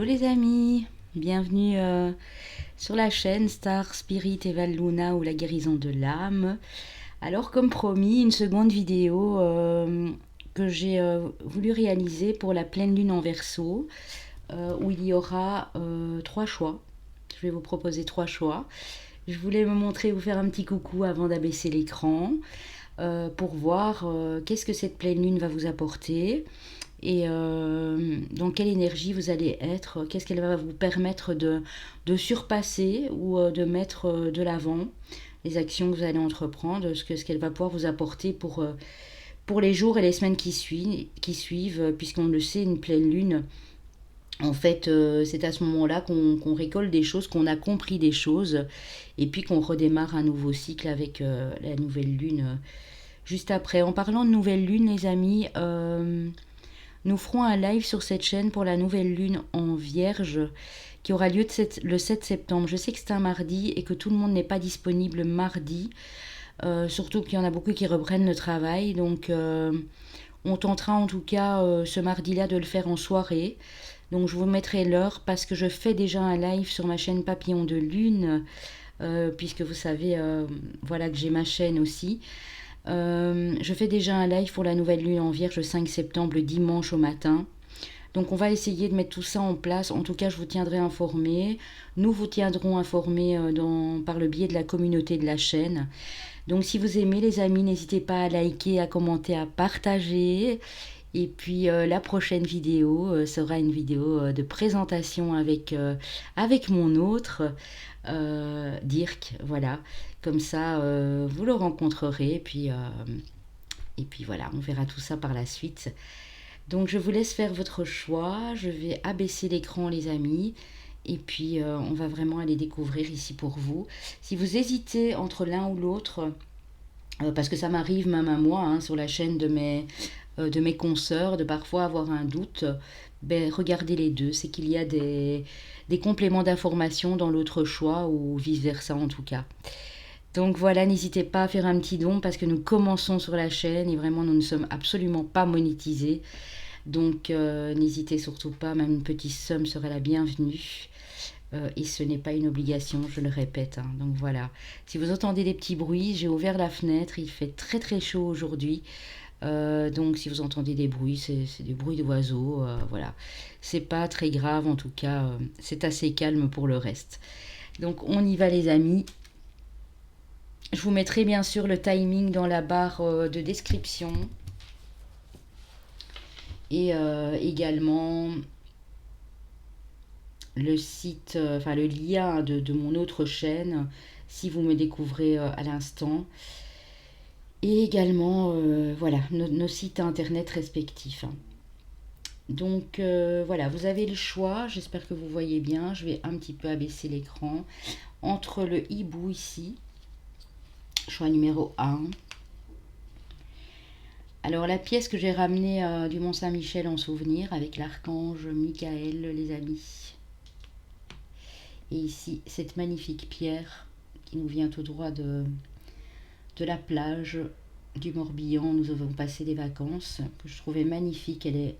les amis, bienvenue sur la chaîne Star Spirit et Val Luna ou la guérison de l'âme. Alors comme promis, une seconde vidéo que j'ai voulu réaliser pour la pleine lune en Verseau, où il y aura trois choix. Je vais vous proposer trois choix. Je voulais me montrer, vous faire un petit coucou avant d'abaisser l'écran pour voir qu'est-ce que cette pleine lune va vous apporter. Et dans quelle énergie vous allez être, qu'est-ce qu'elle va vous permettre de surpasser ou de mettre de l'avant, les actions que vous allez entreprendre, ce qu'elle va pouvoir vous apporter pour les jours et les semaines qui suivent, puisqu'on le sait, une pleine lune, en fait, c'est à ce moment-là qu'on récolte des choses, qu'on a compris des choses, et puis qu'on redémarre un nouveau cycle avec la nouvelle lune juste après. En parlant de nouvelle lune, les amis, nous ferons un live sur cette chaîne pour la nouvelle lune en Vierge qui aura lieu le 7 septembre. Je sais que c'est un mardi et que tout le monde n'est pas disponible mardi, surtout qu'il y en a beaucoup qui reprennent le travail. Donc on tentera en tout cas ce mardi-là de le faire en soirée. Donc je vous mettrai l'heure parce que je fais déjà un live sur ma chaîne Papillon de Lune, puisque vous savez voilà que j'ai ma chaîne aussi. Je fais déjà un live pour la nouvelle lune en Vierge le 5 septembre, le dimanche au matin. Donc on va essayer de mettre tout ça en place. En tout cas, je vous tiendrai informé. Nous vous tiendrons informé par le biais de la communauté de la chaîne. Donc si vous aimez les amis, n'hésitez pas à liker, à commenter, à partager. Et puis la prochaine vidéo sera une vidéo de présentation avec mon autre, Dirk. Voilà, comme ça vous le rencontrerez. Et puis voilà, on verra tout ça par la suite. Donc je vous laisse faire votre choix. Je vais abaisser l'écran les amis. Et puis on va vraiment aller découvrir ici pour vous. Si vous hésitez entre l'un ou l'autre, parce que ça m'arrive même à moi hein, sur la chaîne de mes consoeurs de parfois avoir un doute, ben, regardez les deux. C'est qu'il y a des compléments d'information dans l'autre choix ou vice-versa en tout cas. Donc voilà, n'hésitez pas à faire un petit don parce que nous commençons sur la chaîne et vraiment nous ne sommes absolument pas monétisés. Donc n'hésitez surtout pas, même une petite somme serait la bienvenue. Et ce n'est pas une obligation, je le répète. Hein. Donc voilà, si vous entendez des petits bruits, j'ai ouvert la fenêtre, il fait très très chaud aujourd'hui. Donc si vous entendez des bruits, c'est des bruits d'oiseaux. Voilà, c'est pas très grave en tout cas, c'est assez calme pour le reste. Donc on y va les amis. Je vous mettrai bien sûr le timing dans la barre de description. Et également le site, enfin le lien de mon autre chaîne, si vous me découvrez à l'instant. Et également, voilà, nos sites internet respectifs. Donc voilà, vous avez le choix, j'espère que vous voyez bien. Je vais un petit peu abaisser l'écran. Entre le hibou ici, choix numéro 1. Alors la pièce que j'ai ramenée du Mont Saint-Michel en souvenir avec l'archange Michael, les amis. Et ici, cette magnifique pierre qui nous vient tout droit de la plage du Morbihan. Nous avons passé des vacances que je trouvais magnifique. Elle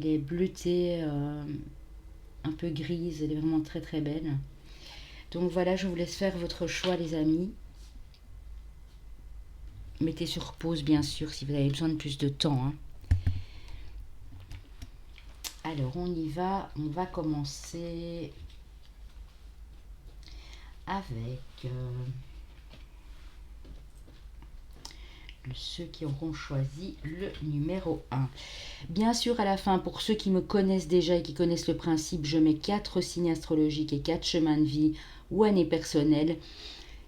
est bleutée, un peu grise. Elle est vraiment très très belle. Donc voilà, je vous laisse faire votre choix les amis. Mettez sur pause bien sûr si vous avez besoin de plus de temps. Hein. Alors on y va, on va commencer avec ceux qui auront choisi le numéro 1. Bien sûr, à la fin, pour ceux qui me connaissent déjà et qui connaissent le principe, je mets 4 signes astrologiques et 4 chemins de vie ou années personnelles.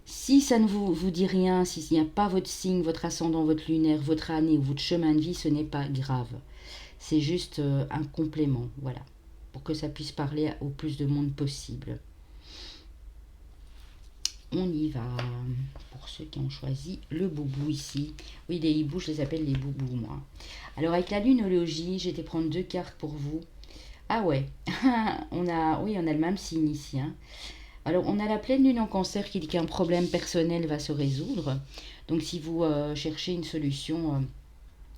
Si ça ne vous dit rien, s'il n'y a pas votre signe, votre ascendant, votre lunaire, votre année ou votre chemin de vie, ce n'est pas grave. C'est juste un complément, voilà, pour que ça puisse parler au plus de monde possible. On y va. Pour ceux qui ont choisi le boubou ici. Oui, les hiboux, je les appelle les boubous, moi. Alors, avec la lunologie, j'ai été prendre 2 cartes pour vous. Ah ouais, on a le même signe ici. Hein. Alors, on a la pleine lune en cancer qui dit qu'un problème personnel va se résoudre. Donc, si vous cherchez une solution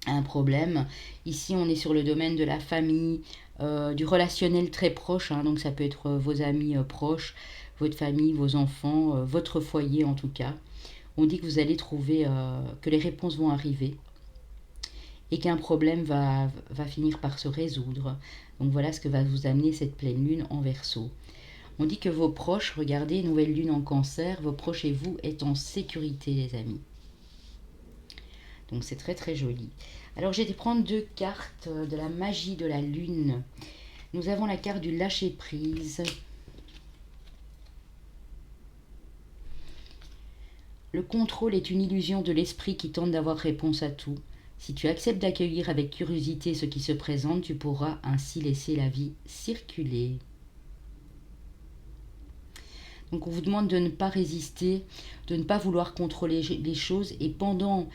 à un problème, ici, on est sur le domaine de la famille, du relationnel très proche, hein, donc ça peut être vos amis proches, votre famille, vos enfants, votre foyer en tout cas. On dit que vous allez trouver, que les réponses vont arriver et qu'un problème va finir par se résoudre. Donc voilà ce que va vous amener cette pleine lune en Verseau. On dit que vos proches, regardez, nouvelle lune en Cancer, vos proches et vous êtes en sécurité, les amis. Donc c'est très très joli. Alors j'ai été prendre 2 cartes de la magie de la lune. Nous avons la carte du lâcher prise. Le contrôle est une illusion de l'esprit qui tente d'avoir réponse à tout. Si tu acceptes d'accueillir avec curiosité ce qui se présente, tu pourras ainsi laisser la vie circuler. Donc on vous demande de ne pas résister, de ne pas vouloir contrôler les choses. Et pendant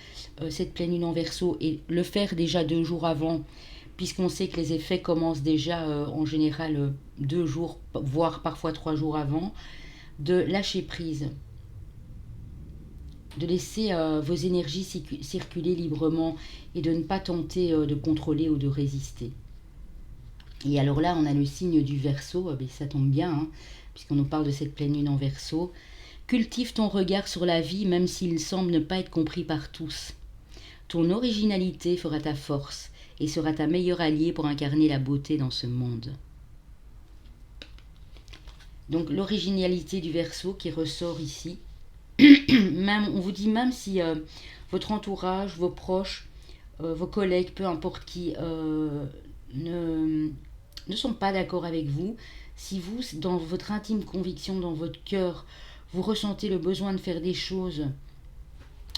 cette pleine lune en Verseau, et le faire déjà 2 jours avant, puisqu'on sait que les effets commencent déjà en général 2 jours, voire parfois 3 jours avant, de lâcher prise. De laisser vos énergies circuler librement et de ne pas tenter de contrôler ou de résister. Et alors là, on a le signe du Verseau, ça tombe bien, hein, puisqu'on nous parle de cette pleine lune en Verseau. Cultive ton regard sur la vie, même s'il semble ne pas être compris par tous. Ton originalité fera ta force et sera ta meilleure alliée pour incarner la beauté dans ce monde. Donc l'originalité du Verseau qui ressort ici. Même, on vous dit même si votre entourage, vos proches, vos collègues, peu importe qui, ne sont pas d'accord avec vous, si vous, dans votre intime conviction, dans votre cœur, vous ressentez le besoin de faire des choses,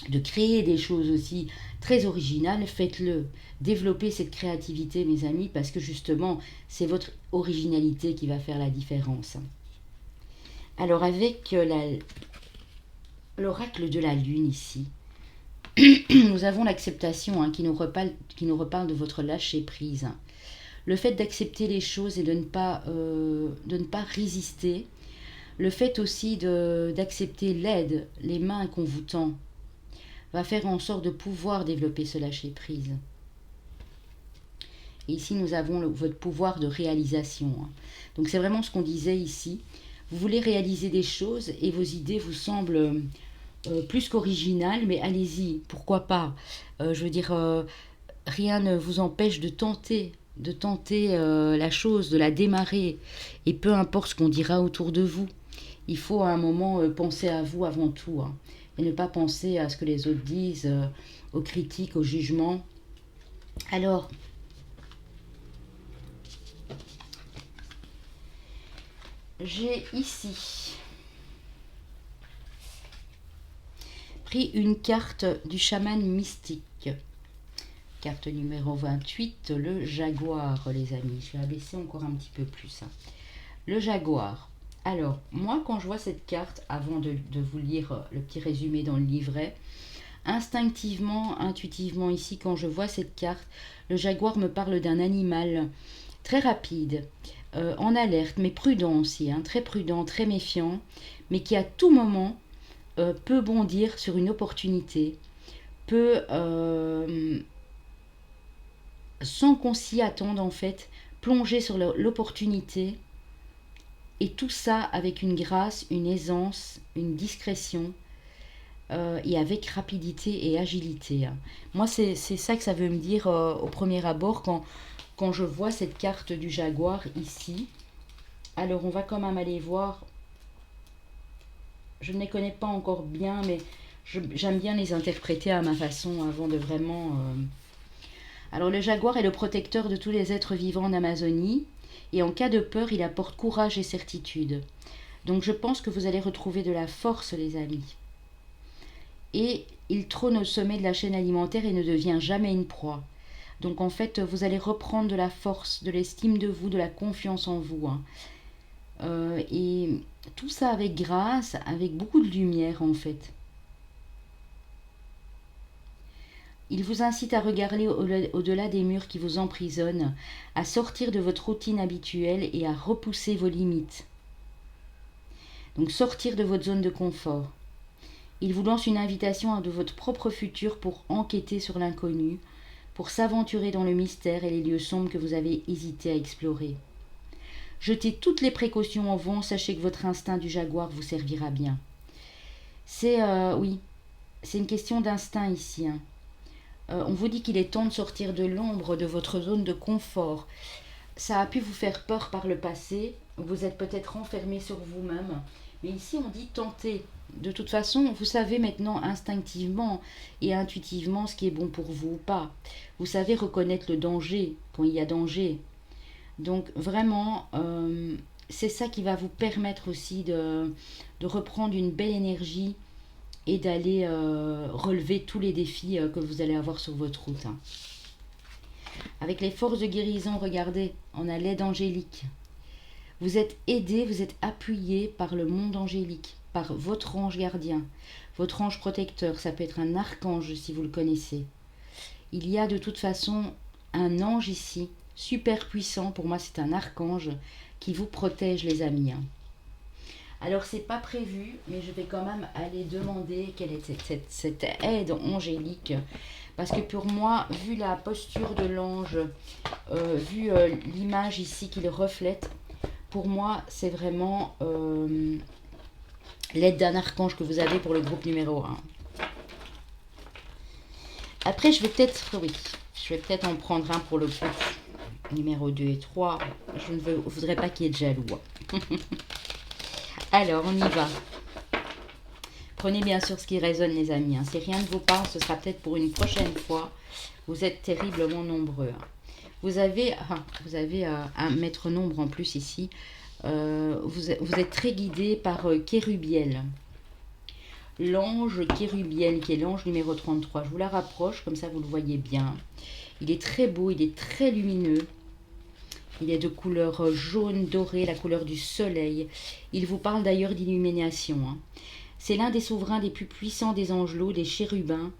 de créer des choses aussi très originales, faites-le. Développez cette créativité, mes amis, parce que justement, c'est votre originalité qui va faire la différence. Alors avec l'oracle de la lune ici, nous avons l'acceptation qui nous reparle de votre lâcher prise. Le fait d'accepter les choses et de ne pas résister. Le fait aussi d'accepter l'aide, les mains qu'on vous tend, va faire en sorte de pouvoir développer ce lâcher prise. Et ici, nous avons votre pouvoir de réalisation. Donc c'est vraiment ce qu'on disait ici. Vous voulez réaliser des choses et vos idées vous semblent plus qu'originales, mais allez-y, pourquoi pas. Je veux dire, rien ne vous empêche de tenter la chose, de la démarrer. Et peu importe ce qu'on dira autour de vous, il faut à un moment penser à vous avant tout. Et ne pas penser à ce que les autres disent, aux critiques, aux jugements. Alors, j'ai ici pris une carte du chaman mystique. Carte numéro 28, le jaguar, les amis. Je vais abaisser encore un petit peu plus. Le jaguar. Alors, moi, quand je vois cette carte, avant de vous lire le petit résumé dans le livret, instinctivement, intuitivement ici, quand je vois cette carte, le jaguar me parle d'un animal très rapide, en alerte, mais prudent aussi, très prudent, très méfiant, mais qui à tout moment peut bondir sur une opportunité, peut, sans qu'on s'y attende en fait, plonger sur l'opportunité, et tout ça avec une grâce, une aisance, une discrétion, et avec rapidité et agilité. Moi, c'est ça que ça veut me dire au premier abord quand je vois cette carte du jaguar ici. Alors, on va quand même aller voir. Je ne les connais pas encore bien, mais j'aime bien les interpréter à ma façon avant de vraiment... Alors, le jaguar est le protecteur de tous les êtres vivants en Amazonie. Et en cas de peur, il apporte courage et certitude. Donc, je pense que vous allez retrouver de la force, les amis. Et il trône au sommet de la chaîne alimentaire et ne devient jamais une proie. Donc en fait, vous allez reprendre de la force, de l'estime de vous, de la confiance en vous. Et tout ça avec grâce, avec beaucoup de lumière en fait. Il vous incite à regarder au-delà des murs qui vous emprisonnent, à sortir de votre routine habituelle et à repousser vos limites. Donc sortir de votre zone de confort. Il vous lance une invitation à de votre propre futur pour enquêter sur l'inconnu, pour s'aventurer dans le mystère et les lieux sombres que vous avez hésité à explorer. Jetez toutes les précautions en vent, sachez que votre instinct du jaguar vous servira bien. Oui, c'est une question d'instinct ici. Hein. On vous dit qu'il est temps de sortir de l'ombre de votre zone de confort. Ça a pu vous faire peur par le passé, vous êtes peut-être renfermé sur vous-même, mais ici on dit tenter. De toute façon, vous savez maintenant instinctivement et intuitivement ce qui est bon pour vous ou pas. Vous savez reconnaître le danger quand il y a danger. Donc vraiment, c'est ça qui va vous permettre aussi de reprendre une belle énergie et d'aller relever tous les défis que vous allez avoir sur votre route. Hein. Avec les forces de guérison, regardez, on a l'aide angélique. Vous êtes aidé, vous êtes appuyé par le monde angélique, par votre ange gardien, votre ange protecteur. Ça peut être un archange si vous le connaissez. Il y a de toute façon un ange ici, super puissant. Pour moi, c'est un archange qui vous protège, les amis. Hein. Alors, c'est pas prévu, mais je vais quand même aller demander quelle est cette aide angélique. Parce que pour moi, vu la posture de l'ange, vu l'image ici qu'il reflète, pour moi, c'est vraiment l'aide d'un archange que vous avez pour le groupe numéro 1. Après, je vais peut-être en prendre un pour le groupe numéro 2 et 3. Je ne voudrais pas qu'il y ait de jaloux. Alors, on y va. Prenez bien sûr ce qui résonne, les amis. Hein. Si rien ne vous parle, ce sera peut-être pour une prochaine fois. Vous êtes terriblement nombreux. Hein. Vous avez un maître nombre en plus ici. Vous êtes très guidé par Kérubiel. L'ange Kérubiel, qui est l'ange numéro 33. Je vous la rapproche, comme ça vous le voyez bien. Il est très beau, il est très lumineux. Il est de couleur jaune doré, la couleur du soleil. Il vous parle d'ailleurs d'illumination. Hein. C'est l'un des souverains les plus puissants des angelots, des chérubins,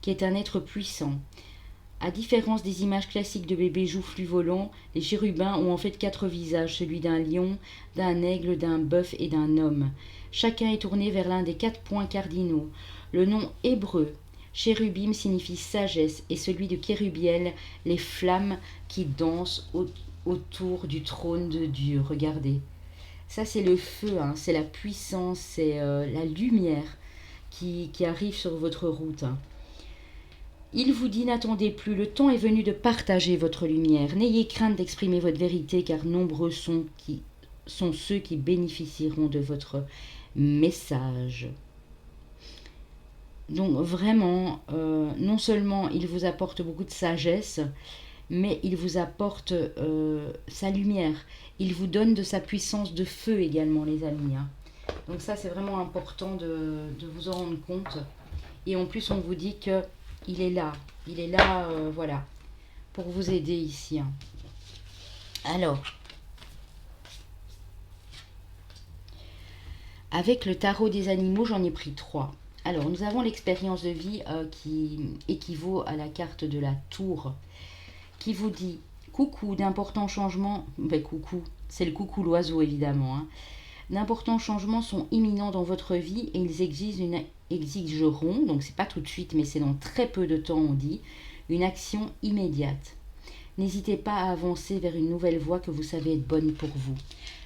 qui est un être puissant. À différence des images classiques de bébés joufflus volants, les chérubins ont en fait 4 visages, celui d'un lion, d'un aigle, d'un bœuf et d'un homme. Chacun est tourné vers l'un des 4 points cardinaux. Le nom hébreu, chérubim, signifie sagesse, et celui de Kérubiel, les flammes qui dansent autour du trône de Dieu. Regardez. Ça, c'est le feu, hein, c'est la puissance, c'est la lumière qui arrive sur votre route. Hein. Il vous dit, n'attendez plus, le temps est venu de partager votre lumière. N'ayez crainte d'exprimer votre vérité, car nombreux sont ceux qui bénéficieront de votre message. Donc vraiment, non seulement il vous apporte beaucoup de sagesse, mais il vous apporte sa lumière. Il vous donne de sa puissance de feu également, les amis. Hein. Donc ça, c'est vraiment important de vous en rendre compte. Et en plus, on vous dit qu'il est là. Il est là, voilà, pour vous aider ici. Hein. Alors, avec le tarot des animaux, j'en ai pris 3. Alors, nous avons l'expérience de vie qui équivaut à la carte de la tour, qui vous dit coucou, d'importants changements. Ben coucou, c'est le coucou l'oiseau évidemment. Hein. D'importants changements sont imminents dans votre vie et ils exigeront, donc c'est pas tout de suite, mais c'est dans très peu de temps, on dit, une action immédiate. N'hésitez pas à avancer vers une nouvelle voie que vous savez être bonne pour vous.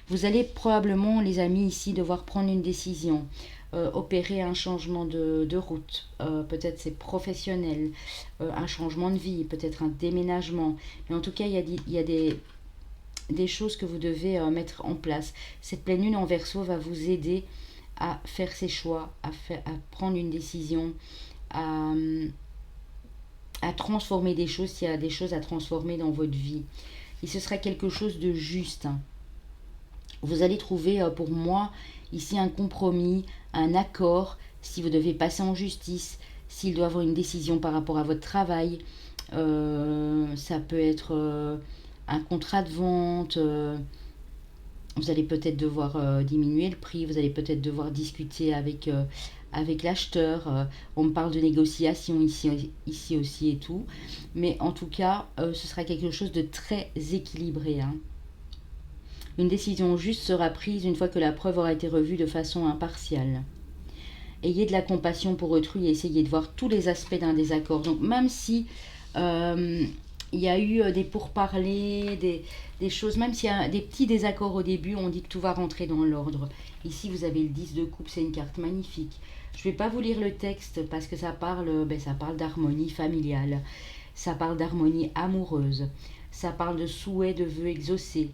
Vous allez probablement, les amis, ici, devoir prendre une décision, opérer un changement de route, peut-être c'est professionnel, un changement de vie, peut-être un déménagement. Mais en tout cas, il y a des choses que vous devez mettre en place. Cette pleine lune en Verseau va vous aider à faire ses choix, à prendre une décision, à transformer des choses s'il y a des choses à transformer dans votre vie. Et ce sera quelque chose de juste. Hein. Vous allez trouver pour moi ici un compromis, un accord, si vous devez passer en justice, s'il doit avoir une décision par rapport à votre travail. Ça peut être un contrat de vente. Vous allez peut-être devoir diminuer le prix, vous allez peut-être devoir discuter avec l'acheteur. On me parle de négociation ici aussi et tout. Mais en tout cas, ce sera quelque chose de très équilibré. Hein. Une décision juste sera prise une fois que la preuve aura été revue de façon impartiale. Ayez de la compassion pour autrui et essayez de voir tous les aspects d'un désaccord. Donc même si Euh, il y a eu des pourparlers, des choses, même s'il y a des petits désaccords au début, on dit que tout va rentrer dans l'ordre. Ici, vous avez le 10 de coupe, c'est une carte magnifique. Je ne vais pas vous lire le texte parce que ça parle d'harmonie familiale, ça parle d'harmonie amoureuse, ça parle de souhaits, de vœux exaucés.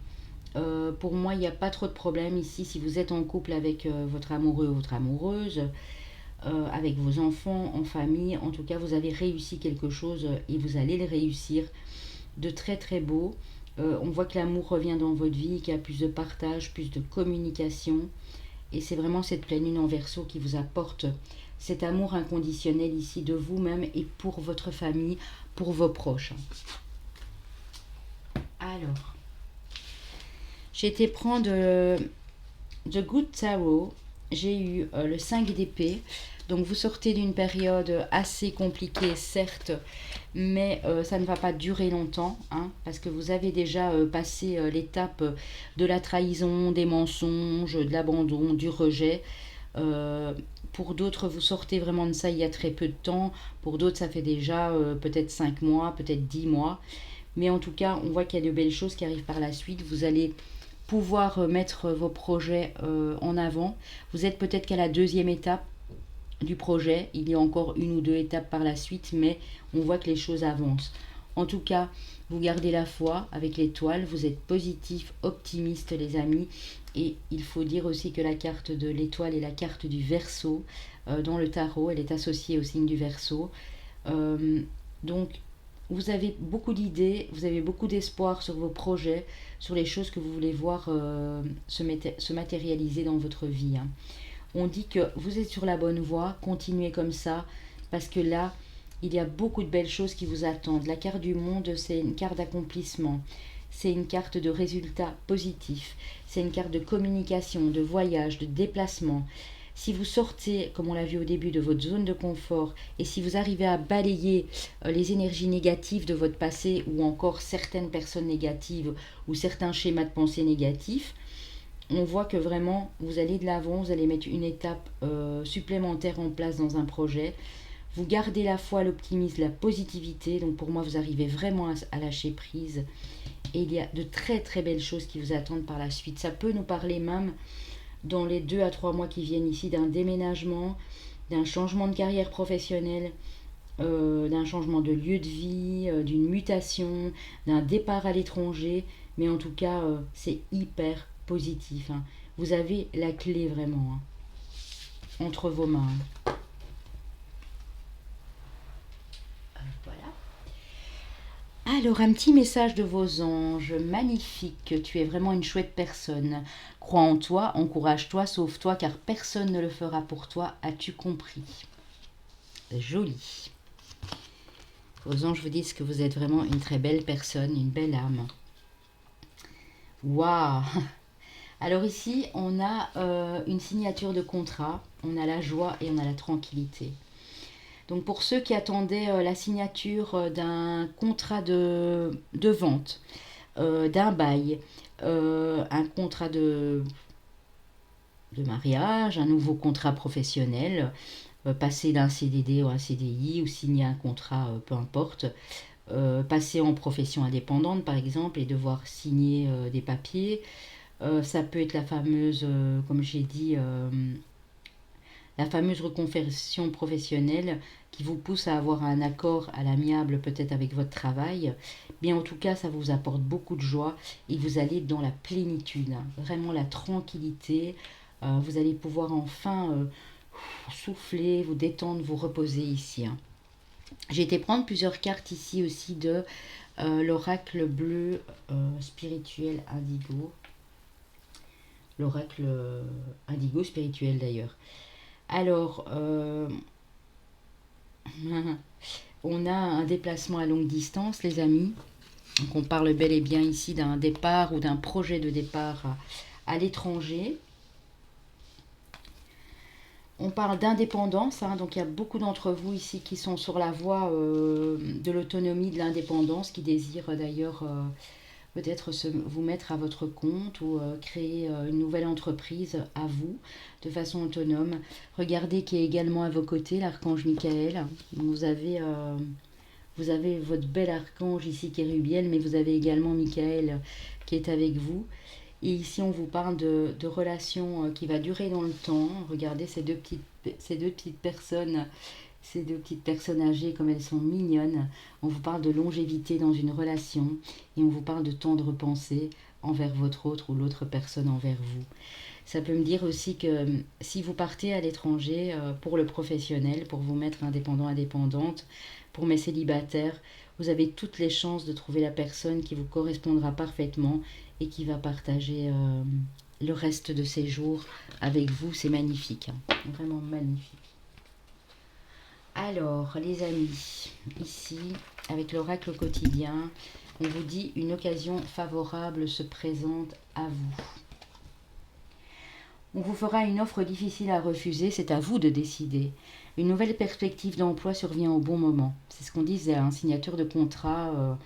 Pour moi, il n'y a pas trop de problème ici si vous êtes en couple avec votre amoureux ou votre amoureuse, avec vos enfants, en famille. En tout cas, vous avez réussi quelque chose et vous allez le réussir de très très beau. On voit que l'amour revient dans votre vie, qu'il y a plus de partage, plus de communication. Et c'est vraiment cette pleine lune en Verseau qui vous apporte cet amour inconditionnel ici de vous-même et pour votre famille, pour vos proches. Alors, j'ai été prendre The Good Tarot. J'ai eu le 5 d'épée. Donc vous sortez d'une période assez compliquée, certes, mais ça ne va pas durer longtemps, hein, parce que vous avez déjà passé l'étape de la trahison, des mensonges, de l'abandon, du rejet. Pour d'autres, vous sortez vraiment de ça il y a très peu de temps. Pour d'autres, ça fait déjà peut-être 5 mois, peut-être 10 mois. Mais en tout cas, on voit qu'il y a de belles choses qui arrivent par la suite. Vous allez pouvoir mettre vos projets en avant. Vous êtes peut-être qu'à la deuxième étape du projet. Il y a encore une ou deux étapes par la suite, mais on voit que les choses avancent. En tout cas, vous gardez la foi avec l'étoile, vous êtes positif, optimiste les amis, et il faut dire aussi que la carte de l'étoile est la carte du Verseau dans le tarot, elle est associée au signe du Verseau. Donc, vous avez beaucoup d'idées, vous avez beaucoup d'espoir sur vos projets, sur les choses que vous voulez voir se matérialiser dans votre vie, hein. On dit que vous êtes sur la bonne voie, continuez comme ça, parce que là, il y a beaucoup de belles choses qui vous attendent. La carte du monde, c'est une carte d'accomplissement, c'est une carte de résultats positifs, c'est une carte de communication, de voyage, de déplacement. Si vous sortez, comme on l'a vu au début, de votre zone de confort, et si vous arrivez à balayer les énergies négatives de votre passé, ou encore certaines personnes négatives, ou certains schémas de pensée négatifs, on voit que vraiment vous allez de l'avant, vous allez mettre une étape supplémentaire en place dans un projet. Vous gardez la foi, l'optimisme, la positivité. Donc pour moi, vous arrivez vraiment à lâcher prise. Et il y a de très très belles choses qui vous attendent par la suite. Ça peut nous parler même dans les 2 à 3 mois qui viennent ici d'un déménagement, d'un changement de carrière professionnelle, d'un changement de lieu de vie, d'une mutation, d'un départ à l'étranger. Mais en tout cas, c'est hyper positif, hein. Vous avez la clé vraiment, hein, entre vos mains. Voilà. Alors, un petit message de vos anges. Magnifique, tu es vraiment une chouette personne. Crois en toi, encourage-toi, sauve-toi, car personne ne le fera pour toi. As-tu compris? Joli. Vos anges vous disent que vous êtes vraiment une très belle personne, une belle âme. Waouh! Alors ici, on a une signature de contrat, on a la joie et on a la tranquillité. Donc pour ceux qui attendaient la signature d'un contrat de vente, d'un bail, un contrat de mariage, un nouveau contrat professionnel, passer d'un CDD ou un CDI ou signer un contrat, peu importe, passer en profession indépendante par exemple et devoir signer des papiers. Ça peut être la fameuse, comme j'ai dit, la fameuse reconversion professionnelle qui vous pousse à avoir un accord à l'amiable peut-être avec votre travail. Mais en tout cas, ça vous apporte beaucoup de joie et vous allez dans la plénitude, hein, vraiment la tranquillité. Vous allez pouvoir enfin souffler, vous détendre, vous reposer ici, hein. J'ai été prendre plusieurs cartes ici aussi de l'oracle bleu spirituel indigo. L'oracle indigo spirituel d'ailleurs. Alors, on a un déplacement à longue distance, les amis. Donc on parle bel et bien ici d'un départ ou d'un projet de départ à l'étranger. On parle d'indépendance, hein, donc il y a beaucoup d'entre vous ici qui sont sur la voie de l'autonomie, de l'indépendance, qui désirent d'ailleurs peut-être vous mettre à votre compte ou créer une nouvelle entreprise à vous de façon autonome. Regardez qui est également à vos côtés, l'archange Michael. Donc vous Vous avez votre bel archange ici qui est Rubiel, mais vous avez également Michael qui est avec vous. Et ici, on vous parle de relations qui va durer dans le temps. Regardez ces deux petites personnes, ces deux petites personnes âgées, comme elles sont mignonnes. On vous parle de longévité dans une relation et on vous parle de tendre pensée envers votre autre ou l'autre personne envers vous. Ça peut me dire aussi que si vous partez à l'étranger pour le professionnel, pour vous mettre indépendant, indépendante, pour mes célibataires, vous avez toutes les chances de trouver la personne qui vous correspondra parfaitement et qui va partager le reste de ses jours avec vous. C'est magnifique, hein. Vraiment magnifique. Alors, les amis, ici, avec l'oracle quotidien, on vous dit une occasion favorable se présente à vous. On vous fera une offre difficile à refuser, c'est à vous de décider. Une nouvelle perspective d'emploi survient au bon moment. C'est ce qu'on disait, un signature de contrat.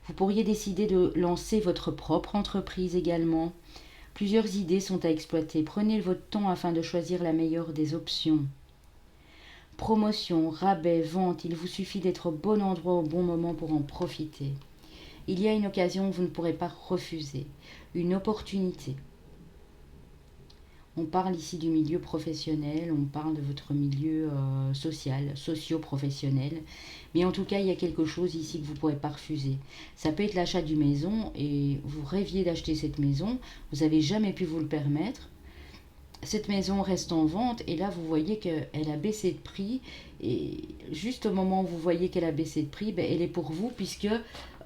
Vous pourriez décider de lancer votre propre entreprise également. Plusieurs idées sont à exploiter. Prenez votre temps afin de choisir la meilleure des options. Promotion, rabais, vente, il vous suffit d'être au bon endroit au bon moment pour en profiter. Il y a une occasion que vous ne pourrez pas refuser, une opportunité. On parle ici du milieu professionnel, on parle de votre milieu social, socio-professionnel. Mais en tout cas, il y a quelque chose ici que vous ne pourrez pas refuser. Ça peut être l'achat d'une maison et vous rêviez d'acheter cette maison, vous n'avez jamais pu vous le permettre. Cette maison reste en vente et là, vous voyez qu'elle a baissé de prix. Et juste au moment où vous voyez qu'elle a baissé de prix, elle est pour vous puisque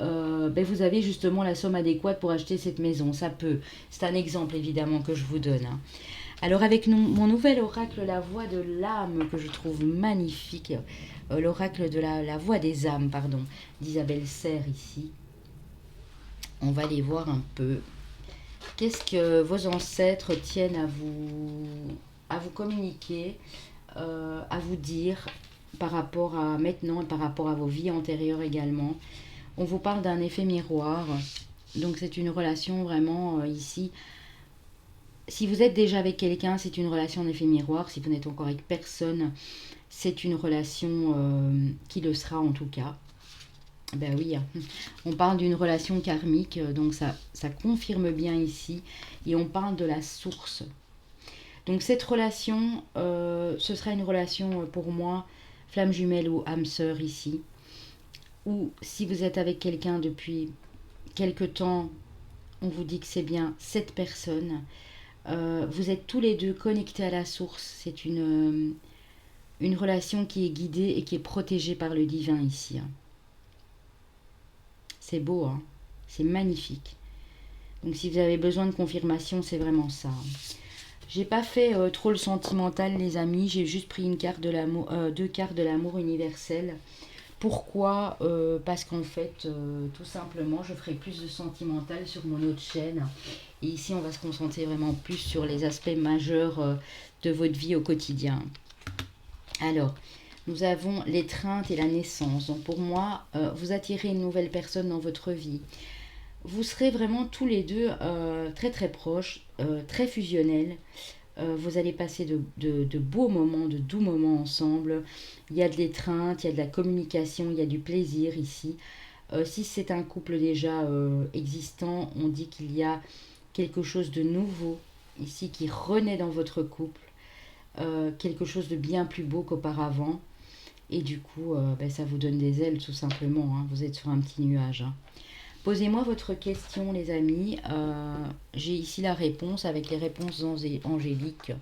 vous avez justement la somme adéquate pour acheter cette maison. Ça peut. C'est un exemple évidemment que je vous donne, hein. Alors avec mon nouvel oracle, la voix de l'âme, que je trouve magnifique, l'oracle de la voix des âmes, pardon, d'Isabelle Serre ici, on va aller voir un peu. Qu'est-ce que vos ancêtres tiennent à vous communiquer, à vous dire par rapport à maintenant et par rapport à vos vies antérieures également. On vous parle d'un effet miroir, donc c'est une relation vraiment ici. Si vous êtes déjà avec quelqu'un, c'est une relation en effet miroir. Si vous n'êtes encore avec personne, c'est une relation qui le sera en tout cas. Ben oui, on parle d'une relation karmique, donc ça confirme bien ici. Et on parle de la source. Donc cette relation, ce sera une relation pour moi, flamme jumelle ou âme sœur ici. Ou si vous êtes avec quelqu'un depuis quelque temps, on vous dit que c'est bien cette personne. Vous êtes tous les deux connectés à la source. C'est une relation qui est guidée et qui est protégée par le divin ici, hein. C'est beau, hein, c'est magnifique. Donc si vous avez besoin de confirmation, c'est vraiment ça. J'ai pas fait trop le sentimental, les amis. J'ai juste pris une carte de l'amour, deux cartes de l'amour universel. Pourquoi Parce qu'en fait, tout simplement, je ferai plus de sentimental sur mon autre chaîne. Et ici, on va se concentrer vraiment plus sur les aspects majeurs de votre vie au quotidien. Alors, nous avons l'étreinte et la naissance. Donc pour moi, vous attirez une nouvelle personne dans votre vie. Vous serez vraiment tous les deux très très proches, très fusionnels. Vous allez passer de beaux moments, de doux moments ensemble. Il y a de l'étreinte, il y a de la communication, il y a du plaisir ici. Si c'est un couple déjà existant, on dit qu'il y a quelque chose de nouveau ici qui renaît dans votre couple. Quelque chose de bien plus beau qu'auparavant. Et du coup, ça vous donne des ailes tout simplement, hein. Vous êtes sur un petit nuage, hein. Posez-moi votre question, les amis. J'ai ici la réponse avec les réponses angéliques.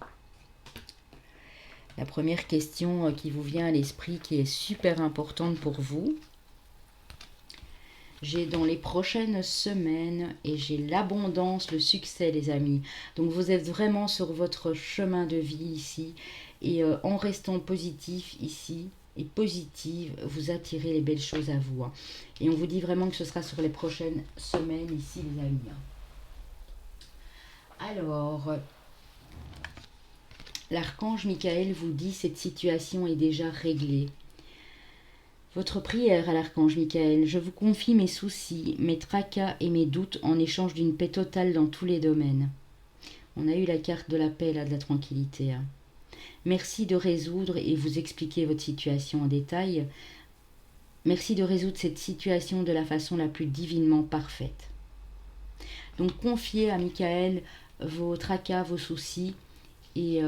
La première question qui vous vient à l'esprit, qui est super importante pour vous. J'ai dans les prochaines semaines et j'ai l'abondance, le succès, les amis. Donc vous êtes vraiment sur votre chemin de vie ici. Et en restant positif ici, et positive, vous attirez les belles choses à vous, hein. Et on vous dit vraiment que ce sera sur les prochaines semaines ici, les amis. Alors, l'archange Michael vous dit cette situation est déjà réglée. Votre prière à l'archange Michael, je vous confie mes soucis, mes tracas et mes doutes en échange d'une paix totale dans tous les domaines. On a eu la carte de la paix, là, de la tranquillité, hein. Merci de résoudre et vous expliquer votre situation en détail. Merci de résoudre cette situation de la façon la plus divinement parfaite. Donc confiez à Michael vos tracas, vos soucis, et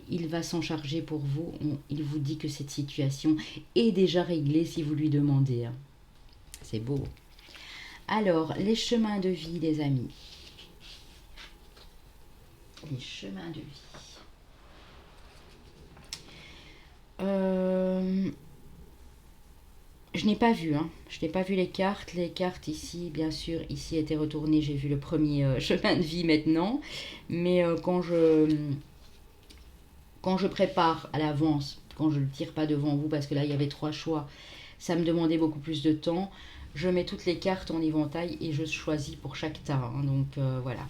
il va s'en charger pour vous. Il vous dit que cette situation est déjà réglée si vous lui demandez. C'est beau. Alors, les chemins de vie, les amis. Les chemins de vie. Je n'ai pas vu, hein. Je n'ai pas vu les cartes. Les cartes ici, bien sûr, ici étaient retournées. J'ai vu le premier chemin de vie maintenant. Mais quand je prépare à l'avance, quand je ne le tire pas devant vous, parce que là, il y avait 3 choix, ça me demandait beaucoup plus de temps. Je mets toutes les cartes en éventail et je choisis pour chaque tas. Hein. Donc voilà.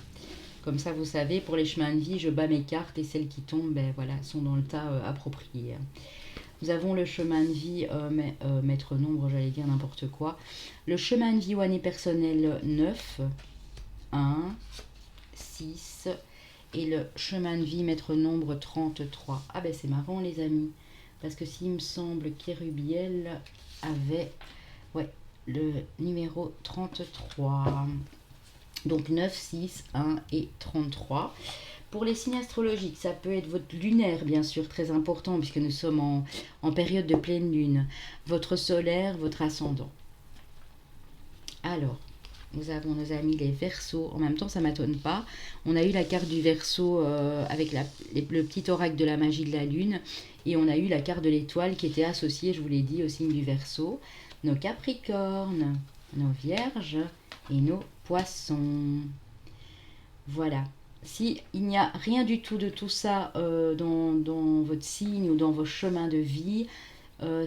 Comme ça, vous savez, pour les chemins de vie, je bats mes cartes et celles qui tombent, ben, voilà, sont dans le tas approprié. Nous avons le chemin de vie, maître nombre, j'allais dire n'importe quoi. Le chemin de vie ou année personnelle 9, 1, 6 et le chemin de vie maître nombre 33. Ah ben c'est marrant les amis, parce que s'il me semble qu'Erubiel avait le numéro 33. Donc 9, 6, 1 et 33. Pour les signes astrologiques, ça peut être votre lunaire, bien sûr, très important, puisque nous sommes en période de pleine lune. Votre solaire, votre ascendant. Alors, nous avons nos amis les Verseaux. En même temps, ça ne m'étonne pas. On a eu la carte du Verseau avec le petit oracle de la magie de la lune. Et on a eu la carte de l'étoile qui était associée, je vous l'ai dit, au signe du Verseau. Nos Capricornes, nos Vierges et nos Poissons. Voilà. Si il n'y a rien du tout de tout ça dans votre signe ou dans vos chemins de vie,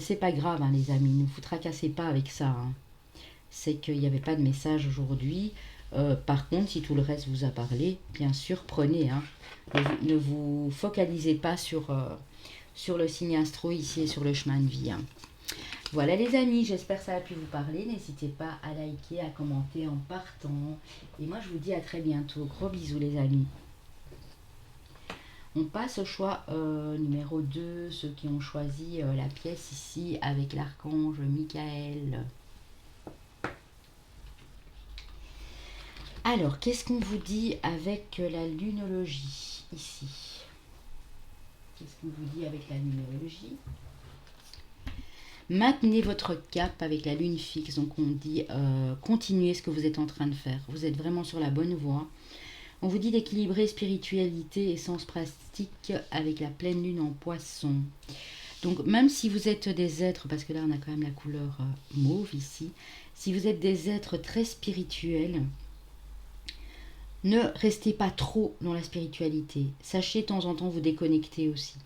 c'est pas grave, hein, les amis. Ne vous tracassez pas avec ça. Hein. C'est qu'il n'y avait pas de message aujourd'hui. Par contre, si tout le reste vous a parlé, bien sûr, prenez. Hein. Ne vous focalisez pas sur le signe astro ici et sur le chemin de vie. Hein. Voilà les amis, j'espère que ça a pu vous parler. N'hésitez pas à liker, à commenter en partant. Et moi je vous dis à très bientôt. Gros bisous les amis. On passe au choix numéro 2, ceux qui ont choisi la pièce ici avec l'archange Michael. Alors, qu'est-ce qu'on vous dit avec la lunologie ici? Qu'est-ce qu'on vous dit avec la numérologie? Maintenez votre cap avec la lune fixe. Donc on dit continuez ce que vous êtes en train de faire. Vous êtes vraiment sur la bonne voie. On vous dit d'équilibrer spiritualité et sens pratique avec la pleine lune en poisson. Donc même si vous êtes des êtres, parce que là on a quand même la couleur mauve ici, si vous êtes des êtres très spirituels, ne restez pas trop dans la spiritualité. Sachez de temps en temps vous déconnecter aussi.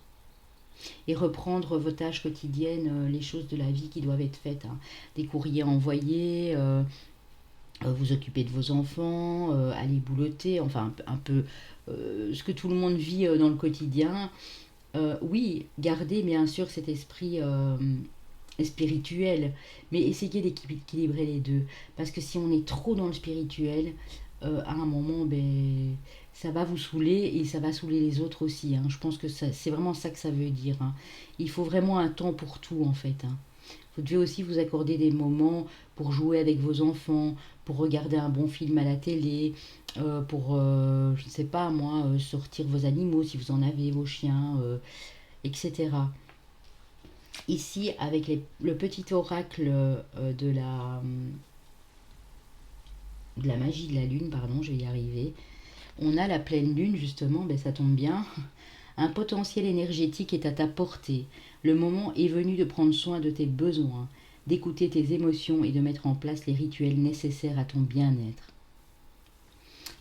Et reprendre vos tâches quotidiennes, les choses de la vie qui doivent être faites. Hein. Des courriers envoyés, vous occuper de vos enfants, aller boulotter, enfin un peu ce que tout le monde vit dans le quotidien. Oui, gardez bien sûr cet esprit spirituel, mais essayez d'équilibrer les deux. Parce que si on est trop dans le spirituel, à un moment, ben, ça va vous saouler et ça va saouler les autres aussi. Hein. Je pense que c'est vraiment ça que ça veut dire. Hein. Il faut vraiment un temps pour tout en fait. Hein. Vous devez aussi vous accorder des moments pour jouer avec vos enfants, pour regarder un bon film à la télé, pour, je ne sais pas moi, sortir vos animaux si vous en avez, vos chiens, etc. Ici, avec le petit oracle de la magie de la lune, pardon, je vais y arriver. On a la pleine lune, justement, ben ça tombe bien. Un potentiel énergétique est à ta portée. Le moment est venu de prendre soin de tes besoins, d'écouter tes émotions et de mettre en place les rituels nécessaires à ton bien-être.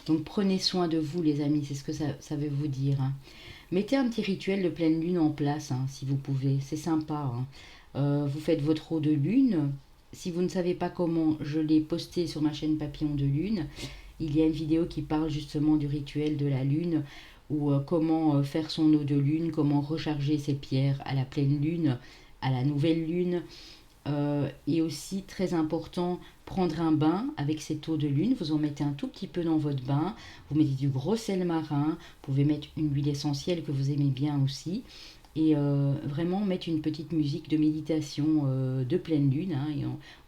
Donc prenez soin de vous les amis, c'est ce que ça veut vous dire. Hein. Mettez un petit rituel de pleine lune en place, hein, si vous pouvez, c'est sympa. Hein. Vous faites votre eau de lune. Si vous ne savez pas comment, je l'ai posté sur ma chaîne Papillon de Lune. Il y a une vidéo qui parle justement du rituel de la lune, ou comment faire son eau de lune, comment recharger ses pierres à la pleine lune, à la nouvelle lune. Et aussi, très important, prendre un bain avec cette eau de lune. Vous en mettez un tout petit peu dans votre bain. Vous mettez du gros sel marin. Vous pouvez mettre une huile essentielle que vous aimez bien aussi. et vraiment mettre une petite musique de méditation de pleine lune, hein,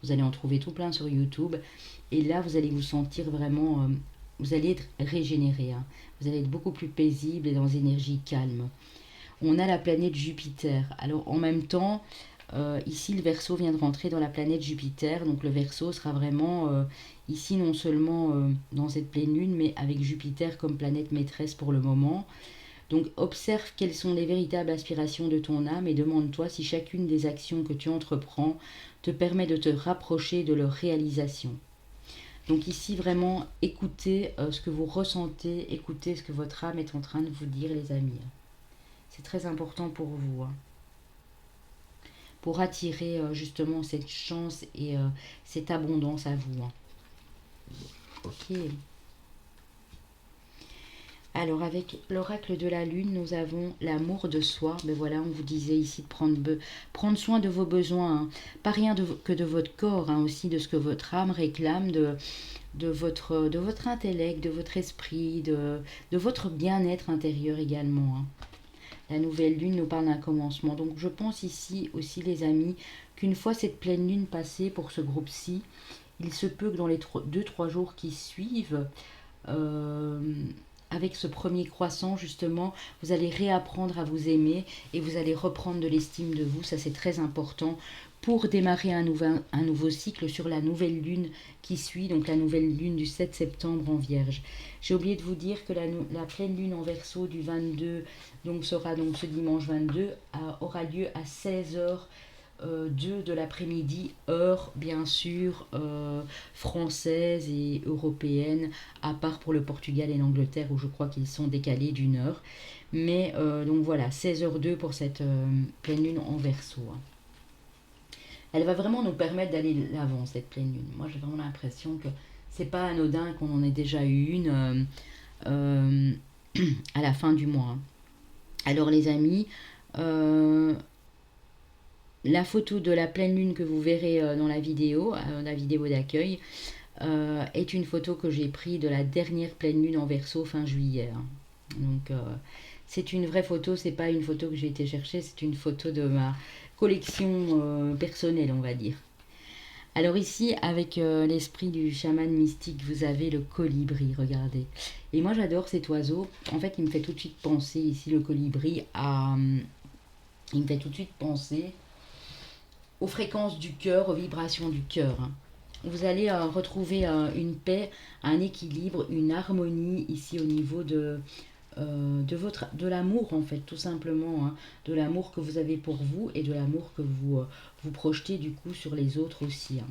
vous allez en trouver tout plein sur YouTube, et là vous allez vous sentir vraiment, vous allez être régénéré, hein. Vous allez être beaucoup plus paisible et dans une énergie calme. On a la planète Jupiter, alors en même temps, ici le Verseau vient de rentrer dans la planète Jupiter, donc le Verseau sera vraiment ici non seulement dans cette pleine lune, mais avec Jupiter comme planète maîtresse pour le moment. Donc observe quelles sont les véritables aspirations de ton âme et demande-toi si chacune des actions que tu entreprends te permet de te rapprocher de leur réalisation. Donc ici vraiment écoutez ce que vous ressentez, écoutez ce que votre âme est en train de vous dire les amis. C'est très important pour vous, hein, pour attirer justement cette chance et cette abondance à vous, hein. Ok. Alors avec l'oracle de la lune, nous avons l'amour de soi. Mais voilà, on vous disait ici de prendre soin de vos besoins, hein. Pas rien que de votre corps, hein, aussi de ce que votre âme réclame, de votre intellect, de votre esprit, de votre bien-être intérieur également, hein. La nouvelle lune nous parle d'un commencement. Donc je pense ici aussi les amis, qu'une fois cette pleine lune passée pour ce groupe-ci, il se peut que dans les 2-3 jours qui suivent, euh, avec ce premier croissant justement, vous allez réapprendre à vous aimer et vous allez reprendre de l'estime de vous. Ça c'est très important pour démarrer un nouveau cycle sur la nouvelle lune qui suit, donc la nouvelle lune du 7 septembre en Vierge. J'ai oublié de vous dire que la pleine lune en Verseau du 22, donc sera donc ce dimanche 22, aura lieu à 16h 2 de l'après-midi, heure bien sûr française et européenne, à part pour le Portugal et l'Angleterre où je crois qu'ils sont décalés d'une heure. Mais donc voilà, 16h02 pour cette pleine lune en Verseau, hein. Elle va vraiment nous permettre d'aller de l'avant, cette pleine lune. Moi j'ai vraiment l'impression que c'est pas anodin qu'on en ait déjà eu une euh, à la fin du mois, hein. Alors les amis, la photo de la pleine lune que vous verrez dans la vidéo d'accueil, est une photo que j'ai prise de la dernière pleine lune en Verseau fin juillet, hein. Donc c'est une vraie photo, c'est pas une photo que j'ai été chercher, c'est une photo de ma collection personnelle, on va dire. Alors ici, avec l'esprit du chaman mystique, vous avez le colibri, regardez. Et moi j'adore cet oiseau. En fait, il me fait tout de suite penser, ici le colibri, il me fait tout de suite penser aux fréquences du cœur, aux vibrations du cœur, hein. Vous allez retrouver une paix, un équilibre, une harmonie ici au niveau de l'amour en fait, tout simplement, hein, de l'amour que vous avez pour vous et de l'amour que vous projetez du coup sur les autres aussi, hein.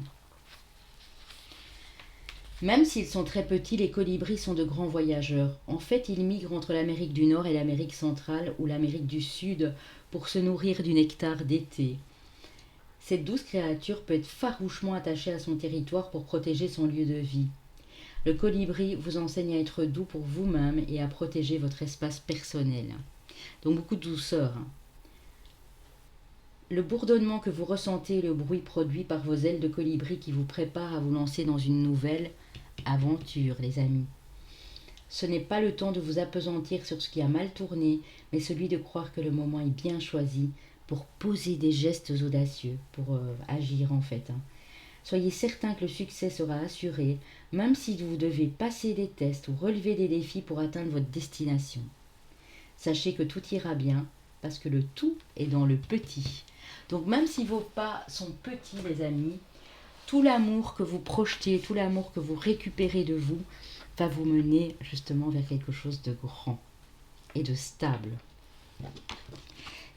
Même s'ils sont très petits, les colibris sont de grands voyageurs. En fait, ils migrent entre l'Amérique du Nord et l'Amérique centrale ou l'Amérique du Sud pour se nourrir du nectar d'été. Cette douce créature peut être farouchement attachée à son territoire pour protéger son lieu de vie. Le colibri vous enseigne à être doux pour vous-même et à protéger votre espace personnel. Donc beaucoup de douceur, hein. Le bourdonnement que vous ressentez est le bruit produit par vos ailes de colibri qui vous préparent à vous lancer dans une nouvelle aventure, les amis. Ce n'est pas le temps de vous appesantir sur ce qui a mal tourné, mais celui de croire que le moment est bien choisi pour poser des gestes audacieux, pour agir en fait, hein. Soyez certain que le succès sera assuré, même si vous devez passer des tests ou relever des défis pour atteindre votre destination. Sachez que tout ira bien, parce que le tout est dans le petit. Donc même si vos pas sont petits, les amis, tout l'amour que vous projetez, tout l'amour que vous récupérez de vous, va vous mener justement vers quelque chose de grand et de stable.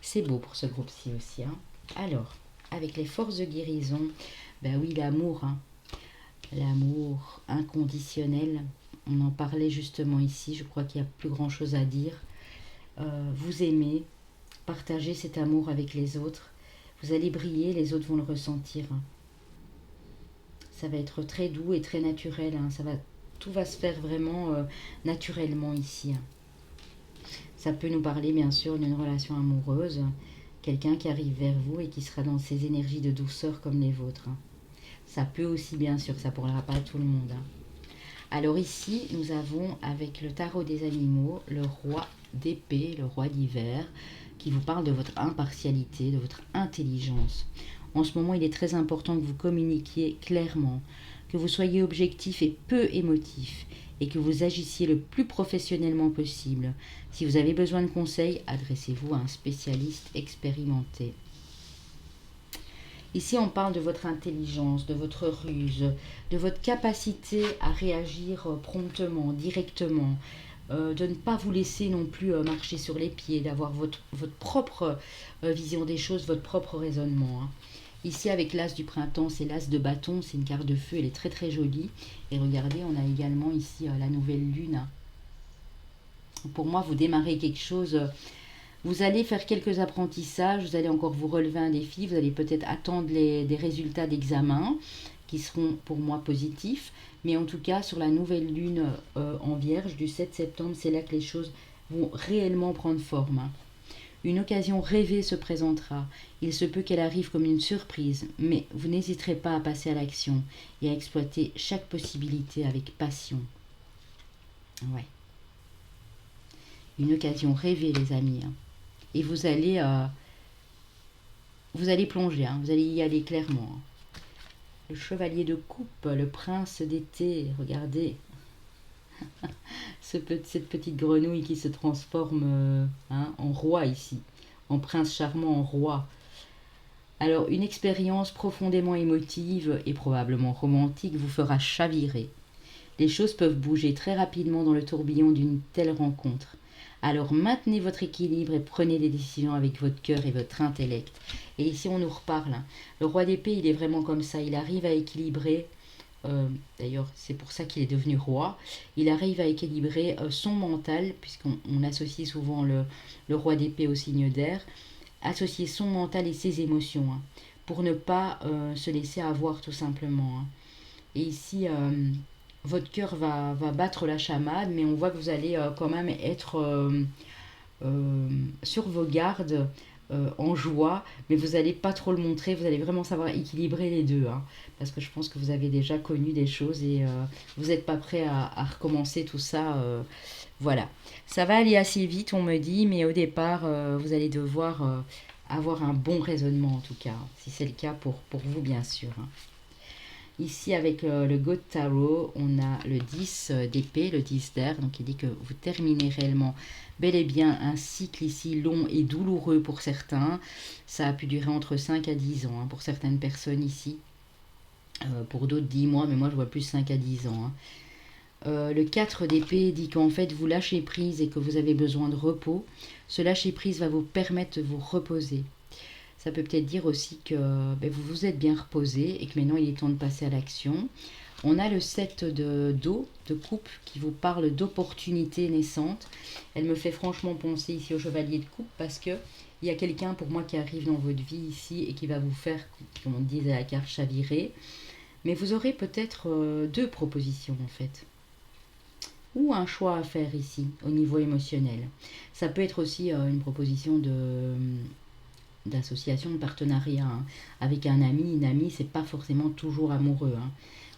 C'est beau pour ce groupe-ci aussi, hein. Alors, avec les forces de guérison, ben oui, l'amour, hein. L'amour inconditionnel, on en parlait justement ici, je crois qu'il n'y a plus grand chose à dire. Vous aimez, partagez cet amour avec les autres, vous allez briller, les autres vont le ressentir, hein. Ça va être très doux et très naturel, hein. Tout va se faire vraiment naturellement ici, hein. Ça peut nous parler bien sûr d'une relation amoureuse, quelqu'un qui arrive vers vous et qui sera dans ses énergies de douceur comme les vôtres, hein. Ça peut aussi bien sûr, ça ne parlera pas à tout le monde, hein. Alors ici, nous avons avec le tarot des animaux, le roi d'épée, le roi d'hiver, qui vous parle de votre impartialité, de votre intelligence. En ce moment, il est très important que vous communiquiez clairement, que vous soyez objectif et peu émotif, et que vous agissiez le plus professionnellement possible. Si vous avez besoin de conseils, adressez-vous à un spécialiste expérimenté. Ici, on parle de votre intelligence, de votre ruse, de votre capacité à réagir promptement, directement, de ne pas vous laisser non plus marcher sur les pieds, d'avoir votre propre vision des choses, votre propre raisonnement. Hein. Ici, avec l'as du printemps, c'est l'as de bâton, c'est une carte de feu, elle est très très jolie. Et regardez, on a également ici la nouvelle lune. Pour moi, vous démarrez quelque chose, vous allez faire quelques apprentissages, vous allez encore vous relever un défi, vous allez peut-être attendre des résultats d'examen qui seront pour moi positifs. Mais en tout cas, sur la nouvelle lune en Vierge du 7 septembre, c'est là que les choses vont réellement prendre forme. Hein. Une occasion rêvée se présentera. Il se peut qu'elle arrive comme une surprise, mais vous n'hésiterez pas à passer à l'action et à exploiter chaque possibilité avec passion. Ouais. Une occasion rêvée, les amis. Hein. Et vous allez plonger, hein. Vous allez y aller clairement. Hein. Le chevalier de coupe, le prince d'été, regardez. Cette petite grenouille qui se transforme en roi ici, en prince charmant, en roi. Alors, une expérience profondément émotive et probablement romantique vous fera chavirer. Les choses peuvent bouger très rapidement dans le tourbillon d'une telle rencontre. Alors, maintenez votre équilibre et prenez des décisions avec votre cœur et votre intellect. Et ici, on nous reparle. Hein. Le roi d'épée, il est vraiment comme ça. Il arrive à équilibrer... d'ailleurs, c'est pour ça qu'il est devenu roi. Il arrive à équilibrer son mental, puisqu'on associe souvent le roi d'épée au signe d'air, associer son mental et ses émotions, hein, pour ne pas se laisser avoir tout simplement. Hein. Et ici, votre cœur va battre la chamade, mais on voit que vous allez quand même être sur vos gardes, en joie, mais vous n'allez pas trop le montrer, vous allez vraiment savoir équilibrer les deux, hein, parce que je pense que vous avez déjà connu des choses et vous n'êtes pas prêt à recommencer tout ça. Voilà, ça va aller assez vite, on me dit, mais au départ, vous allez devoir avoir un bon raisonnement en tout cas, si c'est le cas pour vous bien sûr. Hein. Ici, avec le God Tarot, on a le 10 d'épée, le 10 d'air. Donc, il dit que vous terminez réellement bel et bien un cycle ici long et douloureux pour certains. Ça a pu durer entre 5 à 10 ans hein, pour certaines personnes ici. Pour d'autres 10 mois, mais moi je vois plus 5 à 10 ans. Hein. Le 4 d'épée dit qu'en fait vous lâchez prise et que vous avez besoin de repos. Ce lâcher prise va vous permettre de vous reposer. Ça peut peut-être dire aussi que vous vous êtes bien reposé et que maintenant il est temps de passer à l'action. On a le 7 de coupe, qui vous parle d'opportunités naissantes. Elle me fait franchement penser ici au chevalier de coupe parce que il y a quelqu'un pour moi qui arrive dans votre vie ici et qui va vous faire, comme on dit à la carte, chavirer. Mais vous aurez peut-être deux propositions en fait. Ou un choix à faire ici, au niveau émotionnel. Ça peut être aussi une proposition d'association, de partenariat hein. Avec un ami, une amie, c'est pas forcément toujours amoureux. Hein.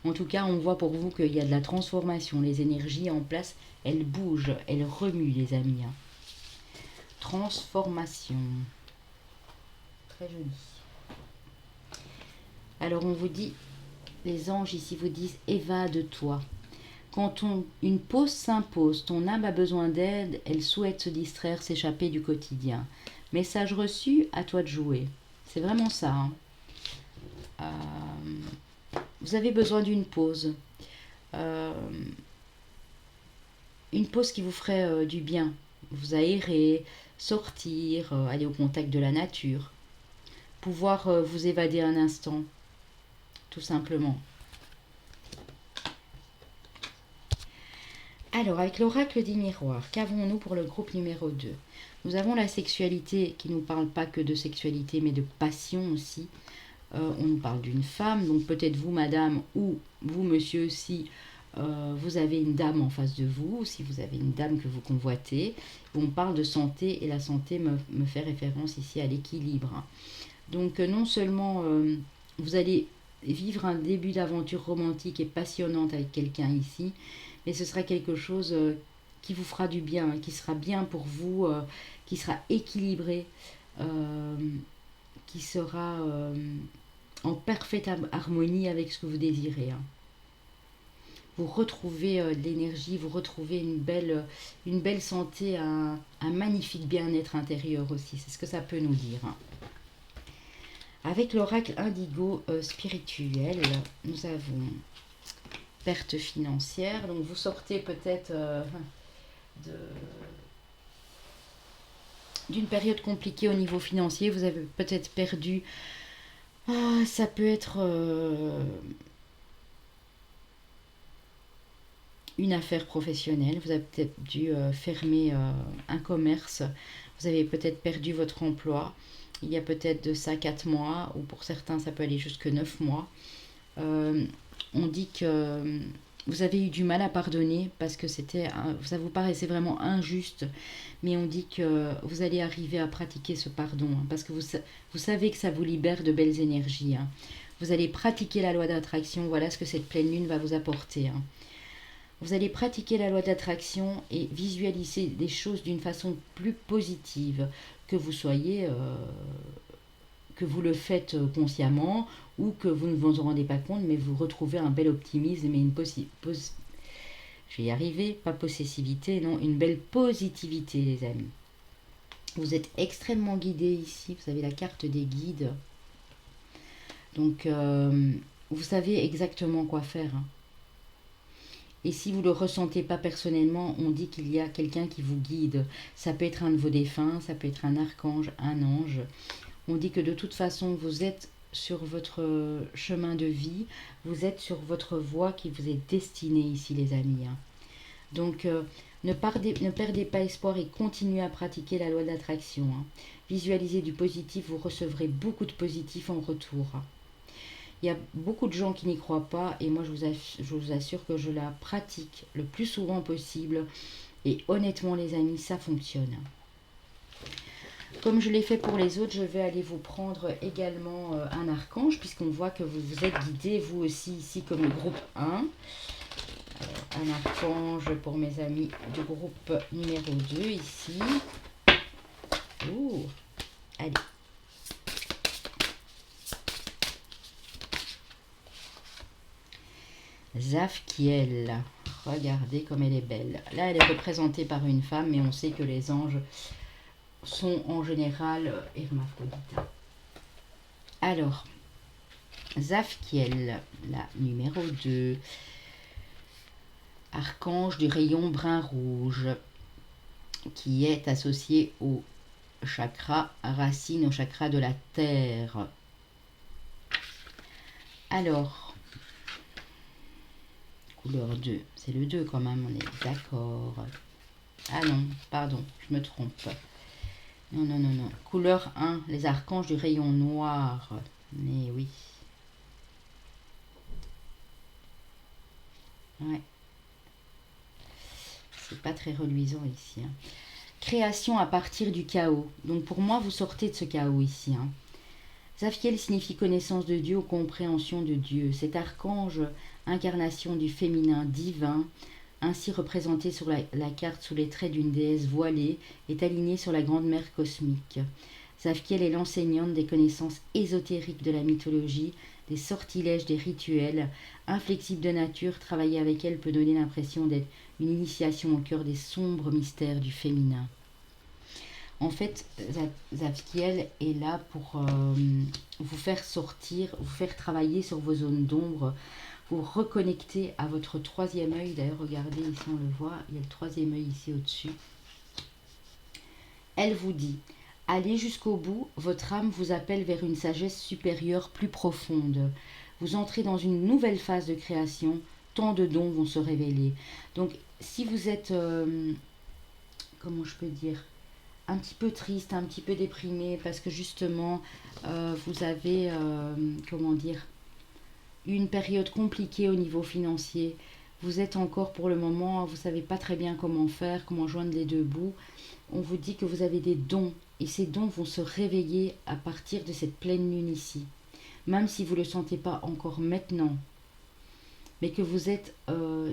En tout cas, on voit pour vous qu'il y a de la transformation, les énergies en place, elles bougent, elles remuent les amis. Hein. Transformation. Très joli. Alors on vous dit, les anges ici vous disent, évade-toi. Quand une pause s'impose, ton âme a besoin d'aide, elle souhaite se distraire, s'échapper du quotidien. Message reçu, à toi de jouer. C'est vraiment ça. Hein. Vous avez besoin d'une pause. Une pause qui vous ferait du bien. Vous aérer, sortir, aller au contact de la nature. Pouvoir vous évader un instant. Tout simplement. Alors, avec l'oracle des miroirs, qu'avons-nous pour le groupe numéro 2 ? Nous avons la sexualité qui ne nous parle pas que de sexualité, mais de passion aussi. On nous parle d'une femme, donc peut-être vous, madame, ou vous, monsieur, si vous avez une dame en face de vous, si vous avez une dame que vous convoitez. On parle de santé, et la santé me fait référence ici à l'équilibre. Donc, non seulement vous allez vivre un début d'aventure romantique et passionnante avec quelqu'un ici, mais ce sera quelque chose qui vous fera du bien, qui sera bien pour vous, qui sera équilibré, qui sera en parfaite harmonie avec ce que vous désirez. Hein. Vous retrouvez de l'énergie, vous retrouvez une belle santé, un magnifique bien-être intérieur aussi. C'est ce que ça peut nous dire. Hein. Avec l'oracle indigo spirituel, nous avons perte financière. Donc vous sortez peut-être d'une période compliquée au niveau financier. Vous avez peut-être perdu. Ça peut être une affaire professionnelle. Vous avez peut-être dû fermer un commerce. Vous avez peut-être perdu votre emploi. Il y a peut-être de ça 4 mois, ou pour certains ça peut aller jusque 9 mois. On dit que vous avez eu du mal à pardonner parce que ça vous paraissait vraiment injuste, mais on dit que vous allez arriver à pratiquer ce pardon, hein, parce que vous savez que ça vous libère de belles énergies. Hein. Vous allez pratiquer la loi d'attraction, voilà ce que cette pleine lune va vous apporter. Hein. Vous allez pratiquer la loi d'attraction et visualiser des choses d'une façon plus positive, que vous soyez... que vous le faites consciemment ou que vous ne vous en rendez pas compte, mais vous retrouvez un bel optimisme et je vais y arriver, pas possessivité, non, une belle positivité, les amis. Vous êtes extrêmement guidés ici, vous avez la carte des guides. Donc, vous savez exactement quoi faire. Hein. Et si vous ne le ressentez pas personnellement, on dit qu'il y a quelqu'un qui vous guide. Ça peut être un de vos défunts, ça peut être un archange, un ange. On dit que de toute façon, vous êtes sur votre chemin de vie, vous êtes sur votre voie qui vous est destinée ici, les amis. Hein. Donc, ne perdez pas espoir et continuez à pratiquer la loi d'attraction. Hein. Visualisez du positif, vous recevrez beaucoup de positif en retour. Hein. Il y a beaucoup de gens qui n'y croient pas et moi, je vous assure que je la pratique le plus souvent possible. Et honnêtement, les amis, ça fonctionne. Comme je l'ai fait pour les autres, je vais aller vous prendre également un archange, puisqu'on voit que vous vous êtes guidés, vous aussi, ici, comme le groupe 1. Alors, un archange pour mes amis du groupe numéro 2, ici. Oh, allez. Zafkiel. Regardez comme elle est belle. Là, elle est représentée par une femme, mais on sait que les anges... sont en général hermaphrodites. Alors, Zafkiel, la numéro 2, archange du rayon brun rouge, qui est associé au chakra racine, au chakra de la terre. Alors, couleur 2, c'est le 2 quand même, on est d'accord. Ah non, pardon, je me trompe. Non, non, non, non. Couleur 1, les archanges du rayon noir. Mais oui. Ouais. C'est pas très reluisant ici. Hein. Création à partir du chaos. Donc pour moi, vous sortez de ce chaos ici. Hein. Zafkiel signifie connaissance de Dieu ou compréhension de Dieu. Cet archange, incarnation du féminin divin, ainsi représenté sur la carte sous les traits d'une déesse voilée, est aligné sur la grande mère cosmique. Zafkiel est l'enseignante des connaissances ésotériques de la mythologie, des sortilèges, des rituels. Inflexible de nature, travailler avec elle peut donner l'impression d'être une initiation au cœur des sombres mystères du féminin. En fait, Zafkiel est là pour vous faire sortir, vous faire travailler sur vos zones d'ombre, vous reconnecter à votre troisième œil. D'ailleurs, regardez, ici on le voit, il y a le troisième œil ici au-dessus. Elle vous dit, allez jusqu'au bout, votre âme vous appelle vers une sagesse supérieure plus profonde. Vous entrez dans une nouvelle phase de création, tant de dons vont se révéler. Donc, si vous êtes, comment je peux dire, un petit peu triste, un petit peu déprimé, parce que justement, vous avez, comment dire, une période compliquée au niveau financier. Vous êtes encore pour le moment, vous ne savez pas très bien comment faire, comment joindre les deux bouts. On vous dit que vous avez des dons et ces dons vont se réveiller à partir de cette pleine lune ici. Même si vous ne le sentez pas encore maintenant, mais que vous êtes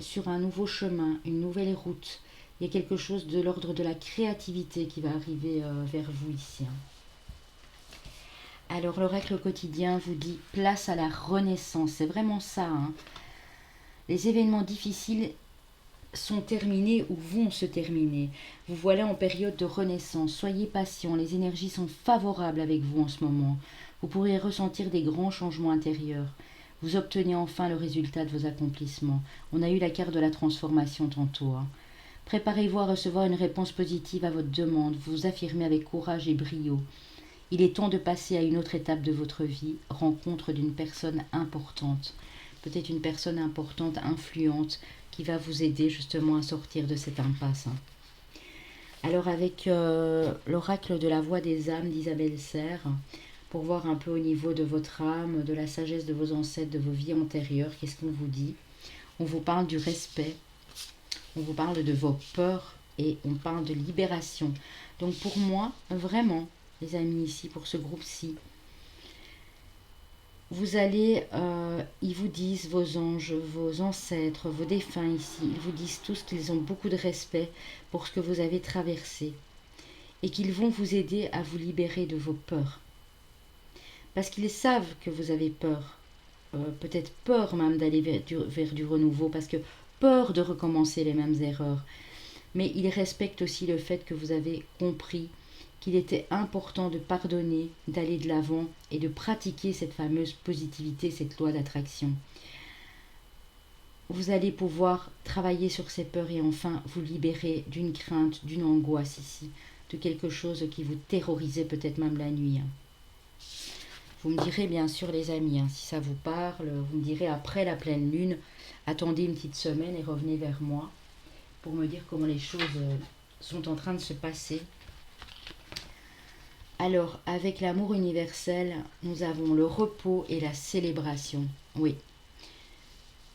sur un nouveau chemin, une nouvelle route Il y a quelque chose de l'ordre de la créativité qui va arriver vers vous ici. Alors l'oracle quotidien vous dit place à la renaissance. C'est vraiment ça. Les événements difficiles sont terminés ou vont se terminer. Vous voilà en période de renaissance. Soyez patient. Les énergies sont favorables avec vous en ce moment. Vous pourrez ressentir des grands changements intérieurs. Vous obtenez enfin le résultat de vos accomplissements. On a eu la carte de la transformation tantôt. Préparez-vous à recevoir une réponse positive à votre demande. Vous vous affirmez avec courage et brio. Il est temps de passer à une autre étape de votre vie, rencontre d'une personne importante. Peut-être une personne importante, influente, qui va vous aider justement à sortir de cette impasse. Alors avec l'oracle de la voix des âmes d'Isabelle Serre, pour voir un peu au niveau de votre âme, de la sagesse de vos ancêtres, de vos vies antérieures, qu'est-ce qu'on vous dit? On vous parle du respect, on vous parle de vos peurs et on parle de libération. Donc pour moi, vraiment, les amis ici, pour ce groupe-ci, vous allez, ils vous disent, vos anges, vos ancêtres, vos défunts ici, ils vous disent tous qu'ils ont beaucoup de respect pour ce que vous avez traversé et qu'ils vont vous aider à vous libérer de vos peurs. Parce qu'ils savent que vous avez peur, peut-être peur même d'aller vers du renouveau, parce que peur de recommencer les mêmes erreurs. Mais ils respectent aussi le fait que vous avez compris qu'il était important de pardonner, d'aller de l'avant et de pratiquer cette fameuse positivité, cette loi d'attraction. Vous allez pouvoir travailler sur ces peurs et enfin vous libérer d'une crainte, d'une angoisse ici, de quelque chose qui vous terrorisait peut-être même la nuit. Vous me direz bien sûr les amis, si ça vous parle, vous me direz après la pleine lune, attendez une petite semaine et revenez vers moi pour me dire comment les choses sont en train de se passer. Alors, avec l'amour universel, nous avons le repos et la célébration. Oui.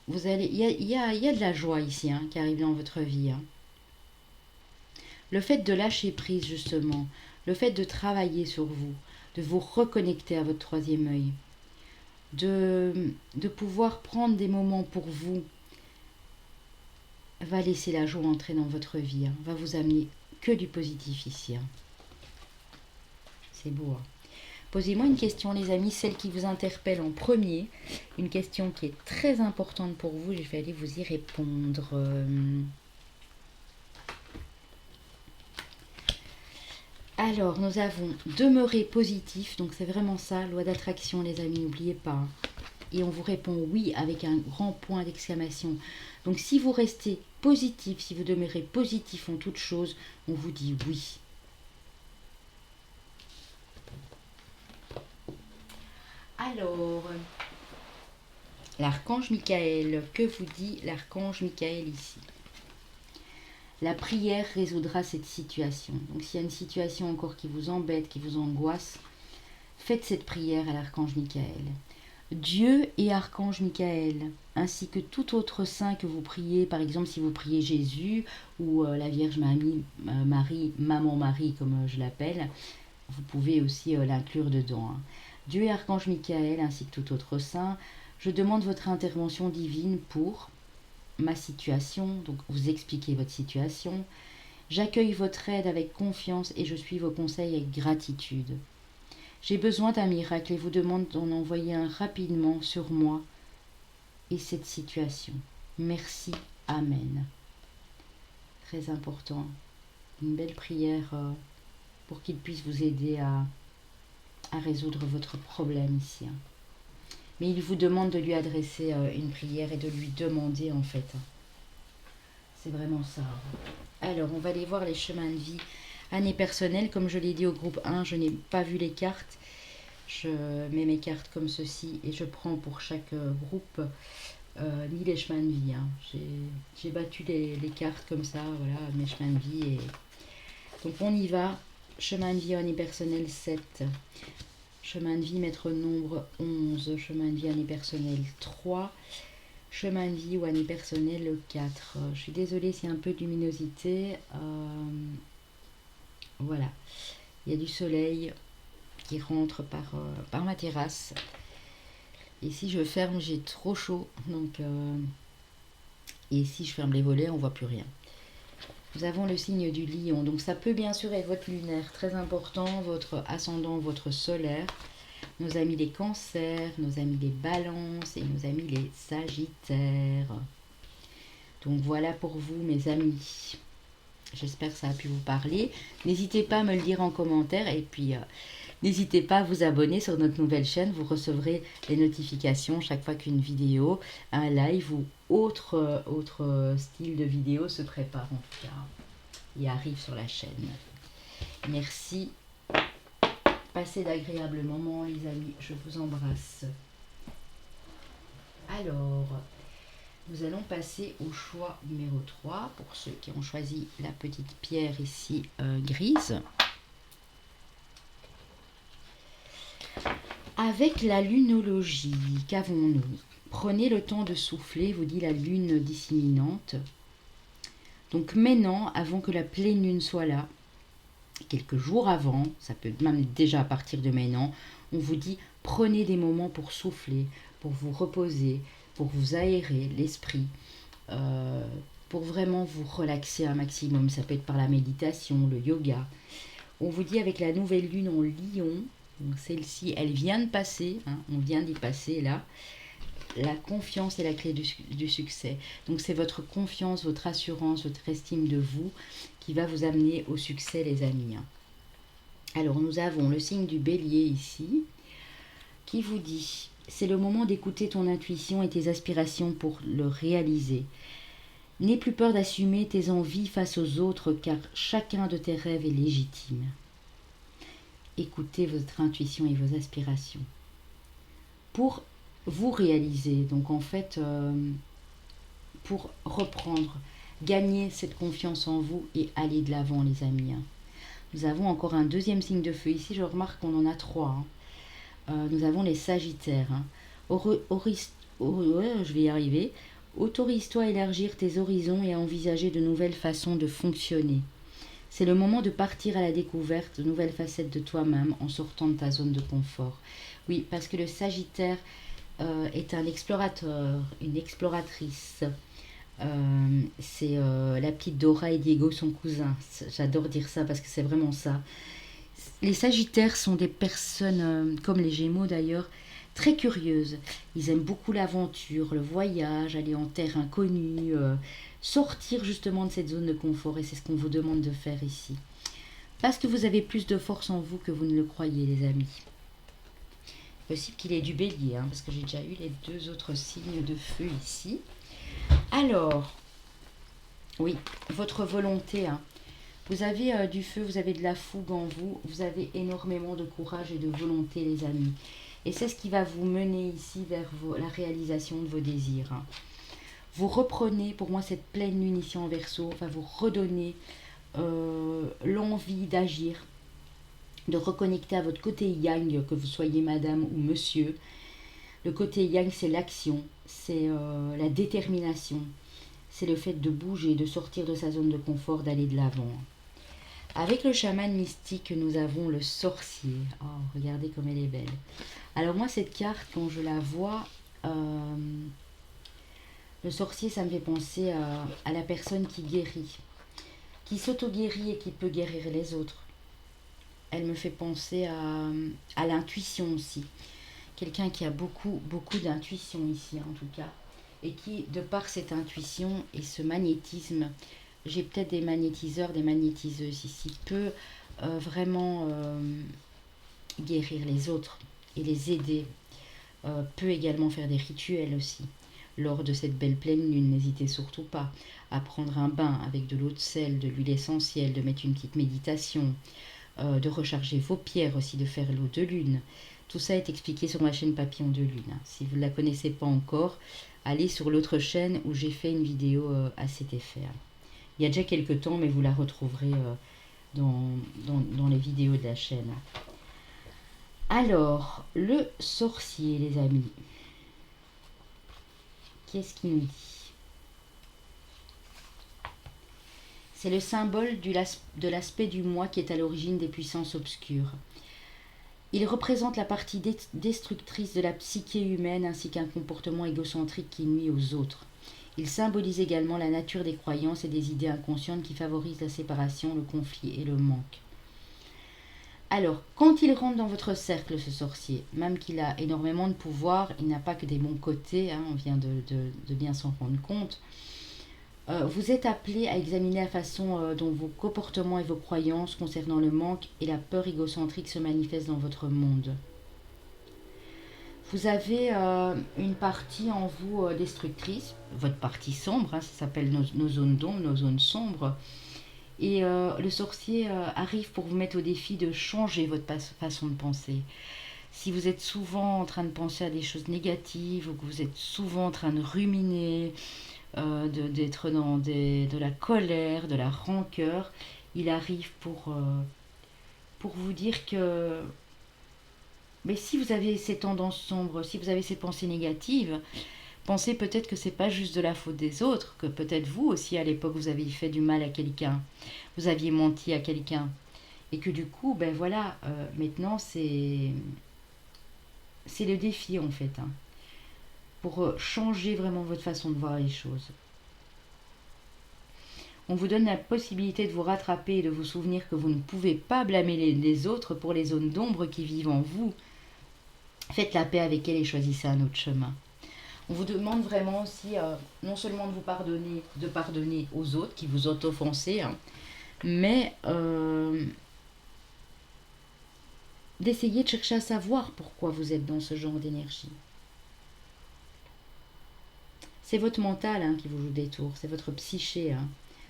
Vous allez, il y a de la joie ici qui arrive dans votre vie. Le fait de lâcher prise, justement, le fait de travailler sur vous, de vous reconnecter à votre troisième œil, de pouvoir prendre des moments pour vous, va laisser la joie entrer dans votre vie, va vous amener que du positif ici. C'est beau. Posez-moi une question, les amis, celle qui vous interpelle en premier. Une question qui est très importante pour vous. Je vais aller vous y répondre. Alors, nous avons demeurer positif. Donc, c'est vraiment ça, loi d'attraction, les amis, n'oubliez pas. Et on vous répond oui avec un grand point d'exclamation. Donc, si vous restez positif, si vous demeurez positif en toute chose, on vous dit oui. Alors, l'archange Michael, que vous dit l'archange Michael ici? La prière résoudra cette situation. Donc s'il y a une situation encore qui vous embête, qui vous angoisse, faites cette prière à l'archange Michael. Dieu et archange Michael, ainsi que tout autre saint que vous priez, par exemple si vous priez Jésus ou la Vierge Marie, Maman Marie comme je l'appelle, vous pouvez aussi l'inclure dedans. Dieu et archange Michael, ainsi que tout autre saint, je demande votre intervention divine pour ma situation, donc vous expliquez votre situation. J'accueille votre aide avec confiance et je suis vos conseils avec gratitude. J'ai besoin d'un miracle et vous demande d'en envoyer un rapidement sur moi et cette situation. Merci, Amen. Très important. Une belle prière pour qu'il puisse vous aider à résoudre votre problème ici. Mais il vous demande de lui adresser une prière et de lui demander en fait. C'est vraiment ça. Alors, on va aller voir les chemins de vie. Année personnelle, comme je l'ai dit au groupe 1, je n'ai pas vu les cartes. Je mets mes cartes comme ceci et je prends pour chaque groupe ni les chemins de vie. J'ai battu les cartes comme ça, voilà, mes chemins de vie. Et... Donc on y va. Chemin de vie année personnelle 7. Chemin de vie maître nombre 11. Chemin de vie année personnelle 3. Chemin de vie ou année personnelle 4. Je suis désolée, c'est un peu de luminosité. Voilà. Il y a du soleil qui rentre par ma terrasse. Et si je ferme, j'ai trop chaud. Donc, et si je ferme les volets, on voit plus rien. Nous avons le signe du lion. Donc ça peut bien sûr être votre lunaire, très important, votre ascendant, votre solaire. Nos amis les cancers, nos amis les balances et nos amis les sagittaires. Donc voilà pour vous mes amis. J'espère que ça a pu vous parler. N'hésitez pas à me le dire en commentaire et puis n'hésitez pas à vous abonner sur notre nouvelle chaîne. Vous recevrez les notifications chaque fois qu'une vidéo, un live ou autre style de vidéo se prépare en tout cas et arrive sur la chaîne. Merci. Passez d'agréables moments les amis. Je vous embrasse. Alors, nous allons passer au choix numéro 3 pour ceux qui ont choisi la petite pierre ici grise. Avec la lunologie, qu'avons-nous? Prenez le temps de souffler, vous dit la lune disséminante. Donc maintenant, avant que la pleine lune soit là, quelques jours avant, ça peut même déjà à partir de maintenant, on vous dit prenez des moments pour souffler, pour vous reposer, pour vous aérer l'esprit, pour vraiment vous relaxer un maximum. Ça peut être par la méditation, le yoga. On vous dit avec la nouvelle lune en lion, celle-ci, elle vient de passer, hein, on vient d'y passer là. La confiance est la clé du succès. Donc c'est votre confiance, votre assurance, votre estime de vous qui va vous amener au succès les amis. Alors nous avons le signe du bélier ici qui vous dit c'est le moment d'écouter ton intuition et tes aspirations pour le réaliser. N'aie plus peur d'assumer tes envies face aux autres car chacun de tes rêves est légitime. Écoutez votre intuition et vos aspirations. Pour vous réaliser, donc en fait, pour reprendre, gagner cette confiance en vous et aller de l'avant les amis. Nous avons encore un deuxième signe de feu ici, je remarque qu'on en a 3. Nous avons les sagittaires. Je vais y arriver. Autorise-toi à élargir tes horizons et à envisager de nouvelles façons de fonctionner. C'est le moment de partir à la découverte de nouvelles facettes de toi-même en sortant de ta zone de confort. Oui, parce que le sagittaire est un explorateur, une exploratrice. C'est la petite Dora et Diego, son cousin. J'adore dire ça parce que c'est vraiment ça. Les sagittaires sont des personnes, comme les gémeaux d'ailleurs, très curieuses. Ils aiment beaucoup l'aventure, le voyage, aller en terre inconnue, sortir justement de cette zone de confort. Et c'est ce qu'on vous demande de faire ici. Parce que vous avez plus de force en vous que vous ne le croyez les amis. Possible qu'il ait du bélier, hein, parce que j'ai déjà eu les 2 autres signes de feu ici. Alors, oui, votre volonté. Hein. Vous avez du feu, vous avez de la fougue en vous, vous avez énormément de courage et de volonté, les amis. Et c'est ce qui va vous mener ici vers la réalisation de vos désirs. Hein. Vous reprenez, pour moi, cette pleine lune ici en Verseau, va vous redonner l'envie d'agir, de reconnecter à votre côté yang, que vous soyez madame ou monsieur. Le côté yang, c'est l'action, c'est la détermination, c'est le fait de bouger, de sortir de sa zone de confort, d'aller de l'avant. Avec le chaman mystique, nous avons le sorcier. Oh, regardez comme elle est belle. Alors moi, cette carte, quand je la vois, le sorcier, ça me fait penser à la personne qui guérit, qui s'auto-guérit et qui peut guérir les autres. Elle me fait penser à l'intuition aussi. Quelqu'un qui a beaucoup d'intuition ici en tout cas. Et qui, de par cette intuition et ce magnétisme, j'ai peut-être des magnétiseurs, des magnétiseuses ici, peut vraiment guérir les autres et les aider. Peut également faire des rituels aussi. Lors de cette belle pleine lune, n'hésitez surtout pas à prendre un bain avec de l'eau de sel, de l'huile essentielle, de mettre une petite méditation, de recharger vos pierres aussi, de faire l'eau de lune. Tout ça est expliqué sur ma chaîne Papillon de Lune. Si vous ne la connaissez pas encore, allez sur l'autre chaîne où j'ai fait une vidéo à cet effet. Il y a déjà quelques temps, mais vous la retrouverez dans les vidéos de la chaîne. Alors, le sorcier, les amis. Qu'est-ce qu'il nous dit? C'est le symbole de l'aspect du moi qui est à l'origine des puissances obscures. Il représente la partie destructrice de la psyché humaine ainsi qu'un comportement égocentrique qui nuit aux autres. Il symbolise également la nature des croyances et des idées inconscientes qui favorisent la séparation, le conflit et le manque. Alors, quand il rentre dans votre cercle, ce sorcier, même qu'il a énormément de pouvoir, il n'a pas que des bons côtés, on vient de bien s'en rendre compte, vous êtes appelé à examiner la façon dont vos comportements et vos croyances concernant le manque et la peur égocentrique se manifestent dans votre monde. Vous avez une partie en vous destructrice, votre partie sombre, ça s'appelle nos zones d'ombre, nos zones sombres. Et le sorcier arrive pour vous mettre au défi de changer votre façon de penser. Si vous êtes souvent en train de penser à des choses négatives ou que vous êtes souvent en train de ruminer, d'être dans de la colère, de la rancœur, il arrive pour vous dire que mais si vous avez ces tendances sombres, si vous avez ces pensées négatives, pensez peut-être que c'est pas juste de la faute des autres, que peut-être vous aussi à l'époque vous avez fait du mal à quelqu'un, vous aviez menti à quelqu'un, et que du coup, ben voilà, maintenant c'est le défi en fait, pour changer vraiment votre façon de voir les choses. On vous donne la possibilité de vous rattraper et de vous souvenir que vous ne pouvez pas blâmer les autres pour les zones d'ombre qui vivent en vous. Faites la paix avec elles et choisissez un autre chemin. On vous demande vraiment aussi, non seulement de vous pardonner, de pardonner aux autres qui vous ont offensé, mais d'essayer de chercher à savoir pourquoi vous êtes dans ce genre d'énergie. C'est votre mental qui vous joue des tours, c'est votre psyché.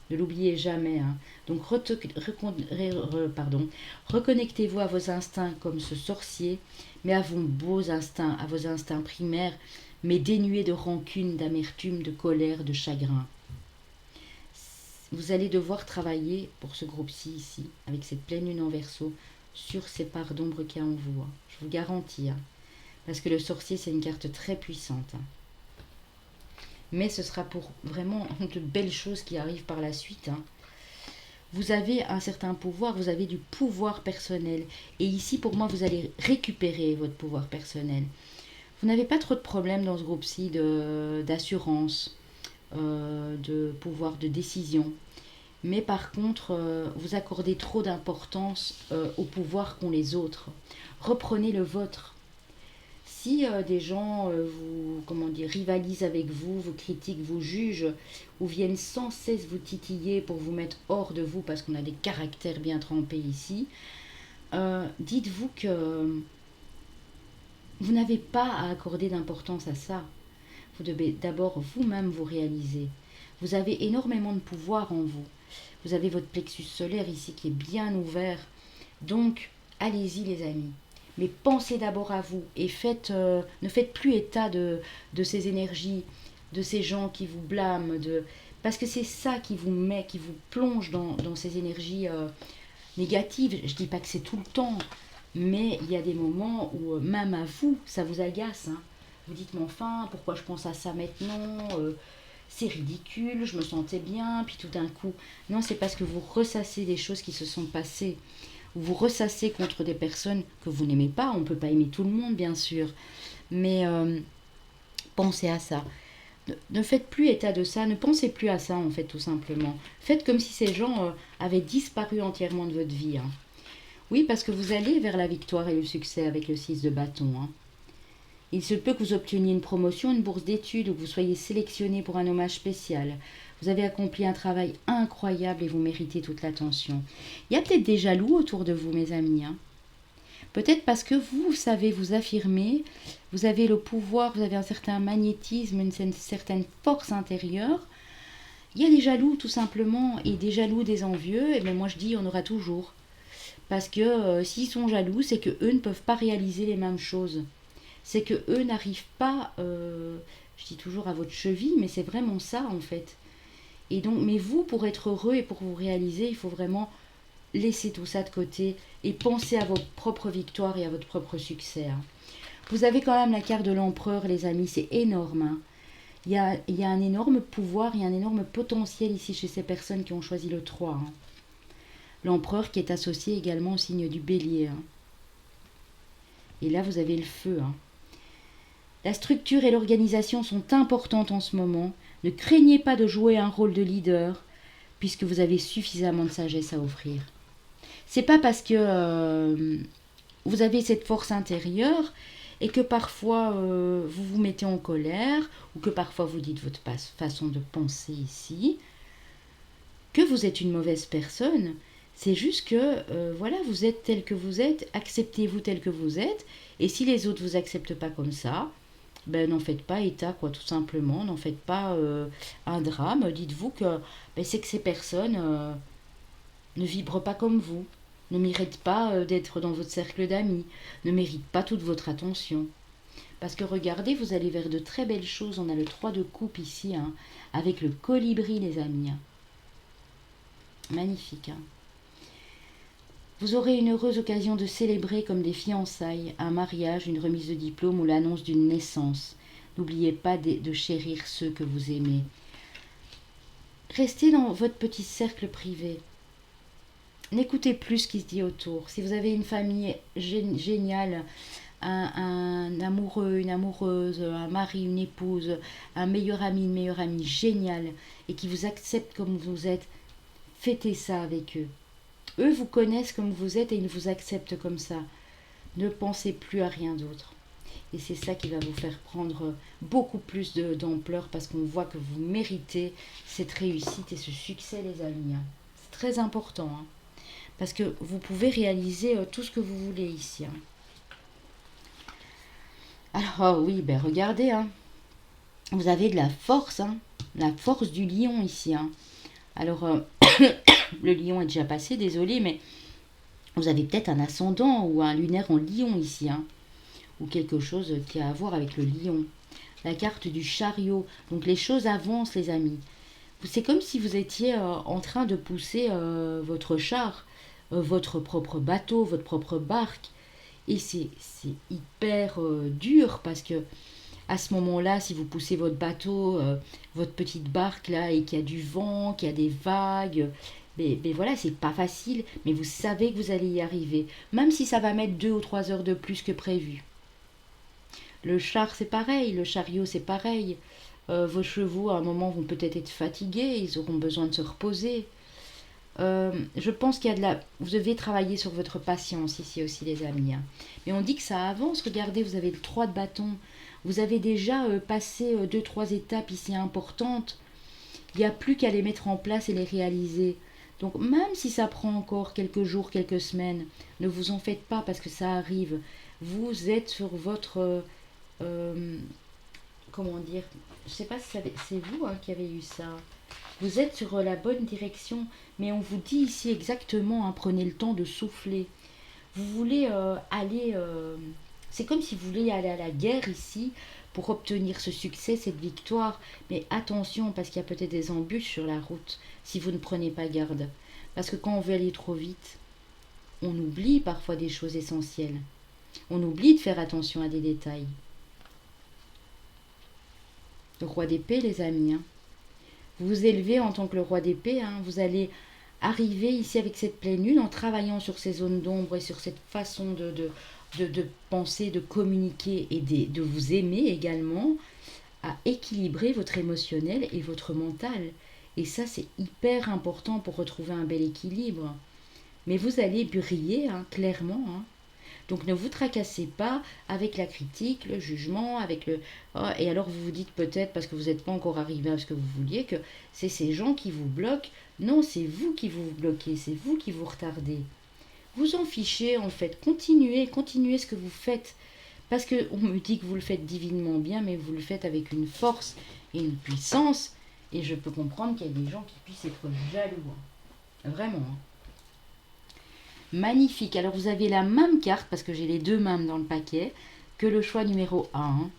Ne l'oubliez jamais. Donc reconnectez-vous à vos instincts comme ce sorcier, mais à vos beaux instincts, à vos instincts primaires, mais dénués de rancune, d'amertume, de colère, de chagrin. Vous allez devoir travailler pour ce groupe-ci ici, avec cette pleine lune en Verseau, sur ces parts d'ombre qu'il y a en vous. Je vous garantis. Parce que le sorcier, c'est une carte très puissante. Mais ce sera pour vraiment de belles choses qui arrivent par la suite. Vous avez un certain pouvoir, vous avez du pouvoir personnel. Et ici, pour moi, vous allez récupérer votre pouvoir personnel. Vous n'avez pas trop de problèmes dans ce groupe-ci d'assurance, de pouvoir de décision. Mais par contre, vous accordez trop d'importance au pouvoir qu'ont les autres. Reprenez le vôtre. Si des gens rivalisent avec vous, vous critiquent, vous jugent, ou viennent sans cesse vous titiller pour vous mettre hors de vous parce qu'on a des caractères bien trempés ici, dites-vous que vous n'avez pas à accorder d'importance à ça. Vous devez d'abord vous-même vous réaliser. Vous avez énormément de pouvoir en vous. Vous avez votre plexus solaire ici qui est bien ouvert. Donc, allez-y les amis. Mais pensez d'abord à vous et ne faites plus état de ces énergies, de ces gens qui vous blâment, parce que c'est ça qui vous plonge dans ces énergies négatives. Je ne dis pas que c'est tout le temps, mais il y a des moments où même à vous, ça vous agace. Vous dites, mais enfin, pourquoi je pense à ça maintenant c'est ridicule, je me sentais bien, puis tout d'un coup... Non, c'est parce que vous ressassez des choses qui se sont passées. Vous ressassez contre des personnes que vous n'aimez pas. On ne peut pas aimer tout le monde, bien sûr. Mais pensez à ça. Ne faites plus état de ça. Ne pensez plus à ça, en fait, tout simplement. Faites comme si ces gens avaient disparu entièrement de votre vie. Oui, parce que vous allez vers la victoire et le succès avec le 6 de bâton. Il se peut que vous obteniez une promotion, une bourse d'études ou que vous soyez sélectionné pour un hommage spécial. Vous avez accompli un travail incroyable et vous méritez toute l'attention. Il y a peut-être des jaloux autour de vous, mes amis. Peut-être parce que vous savez vous affirmer, vous avez le pouvoir, vous avez un certain magnétisme, une certaine force intérieure. Il y a des jaloux tout simplement, et des jaloux, des envieux, et bien moi je dis on aura toujours. Parce que s'ils sont jaloux, c'est qu'eux ne peuvent pas réaliser les mêmes choses. C'est qu'eux n'arrivent pas, je dis toujours à votre cheville, mais c'est vraiment ça en fait. Et donc, mais vous, pour être heureux et pour vous réaliser, il faut vraiment laisser tout ça de côté et penser à votre propre victoire et à votre propre succès. Vous avez quand même la carte de l'empereur, les amis, c'est énorme. Il y a un énorme pouvoir, il y a un énorme potentiel ici chez ces personnes qui ont choisi le 3. L'empereur qui est associé également au signe du bélier. Et là, vous avez le feu. La structure et l'organisation sont importantes en ce moment. Ne craignez pas de jouer un rôle de leader, puisque vous avez suffisamment de sagesse à offrir. C'est pas parce que vous avez cette force intérieure et que parfois vous vous mettez en colère ou que parfois vous dites votre façon de penser ici que vous êtes une mauvaise personne. C'est juste que voilà, vous êtes tel que vous êtes, acceptez-vous tel que vous êtes, et si les autres vous acceptent pas comme ça, ben n'en faites pas état, quoi, tout simplement, n'en faites pas un drame. Dites-vous que ben, c'est que ces personnes ne vibrent pas comme vous, ne méritent pas d'être dans votre cercle d'amis, ne méritent pas toute votre attention. Parce que regardez, vous allez vers de très belles choses. On a le 3 de coupe ici, hein, avec le colibri, les amis. Hein. Magnifique. Hein. Vous aurez une heureuse occasion de célébrer comme des fiançailles, un mariage, une remise de diplôme ou l'annonce d'une naissance. N'oubliez pas de chérir ceux que vous aimez. Restez dans votre petit cercle privé. N'écoutez plus ce qui se dit autour. Si vous avez une famille géniale, un amoureux, une amoureuse, un mari, une épouse, un meilleur ami, une meilleure amie génial et qui vous accepte comme vous êtes, fêtez ça avec eux. Eux vous connaissent comme vous êtes et ils vous acceptent comme ça. Ne pensez plus à rien d'autre. Et c'est ça qui va vous faire prendre beaucoup plus d'ampleur parce qu'on voit que vous méritez cette réussite et ce succès, les amis. Hein. C'est très important. Hein. Parce que vous pouvez réaliser tout ce que vous voulez ici. Hein. Alors, oui, ben regardez. Hein. Vous avez de la force. Hein. La force du lion ici. Hein. Alors, le lion est déjà passé, désolé, mais vous avez peut-être un ascendant ou un lunaire en lion ici. Hein. Ou quelque chose qui a à voir avec le lion. La carte du chariot. Donc, les choses avancent, les amis. C'est comme si vous étiez en train de pousser votre char. Votre propre bateau, votre propre barque. Et c'est hyper dur parce que à ce moment-là, si vous poussez votre bateau, votre petite barque là, et qu'il y a du vent, qu'il y a des vagues, mais voilà, c'est pas facile, mais vous savez que vous allez y arriver, même si ça va mettre 2 ou 3 heures de plus que prévu. Le char, c'est pareil, le chariot, c'est pareil. Vos chevaux, à un moment, vont peut-être être fatigués, ils auront besoin de se reposer. Je pense qu'il y a de la... Vous devez travailler sur votre patience ici aussi, les amis. Hein. Mais on dit que ça avance. Regardez, vous avez le 3 de bâton. Vous avez déjà passé 2-3 étapes ici importantes. Il n'y a plus qu'à les mettre en place et les réaliser. Donc même si ça prend encore quelques jours, quelques semaines, ne vous en faites pas parce que ça arrive. Vous êtes sur votre... comment dire? Je ne sais pas si c'est vous hein, qui avez eu ça. Vous êtes sur la bonne direction, mais on vous dit ici exactement, hein, prenez le temps de souffler. Vous voulez aller... c'est comme si vous vouliez aller à la guerre ici pour obtenir ce succès, cette victoire. Mais attention, parce qu'il y a peut-être des embûches sur la route, si vous ne prenez pas garde. Parce que quand on veut aller trop vite, on oublie parfois des choses essentielles. On oublie de faire attention à des détails. Le roi d'épée, les amis, hein. Vous vous élevez en tant que le roi d'épée, hein, vous allez arriver ici avec cette pleine lune en travaillant sur ces zones d'ombre et sur cette façon de penser, de communiquer et de vous aimer également, à équilibrer votre émotionnel et votre mental. Et ça, c'est hyper important pour retrouver un bel équilibre. Mais vous allez briller, hein, clairement. Hein. Donc ne vous tracassez pas avec la critique, le jugement, avec le... Oh, et alors vous vous dites peut-être, parce que vous n'êtes pas encore arrivé à ce que vous vouliez, que c'est ces gens qui vous bloquent. Non, c'est vous qui vous bloquez, c'est vous qui vous retardez. Vous en fichez en fait, continuez ce que vous faites. Parce qu'on me dit que vous le faites divinement bien, mais vous le faites avec une force et une puissance. Et je peux comprendre qu'il y a des gens qui puissent être jaloux. Hein. Vraiment. Hein. Magnifique. Alors vous avez la même carte, parce que j'ai les deux mêmes dans le paquet, que le choix numéro 1. Hein.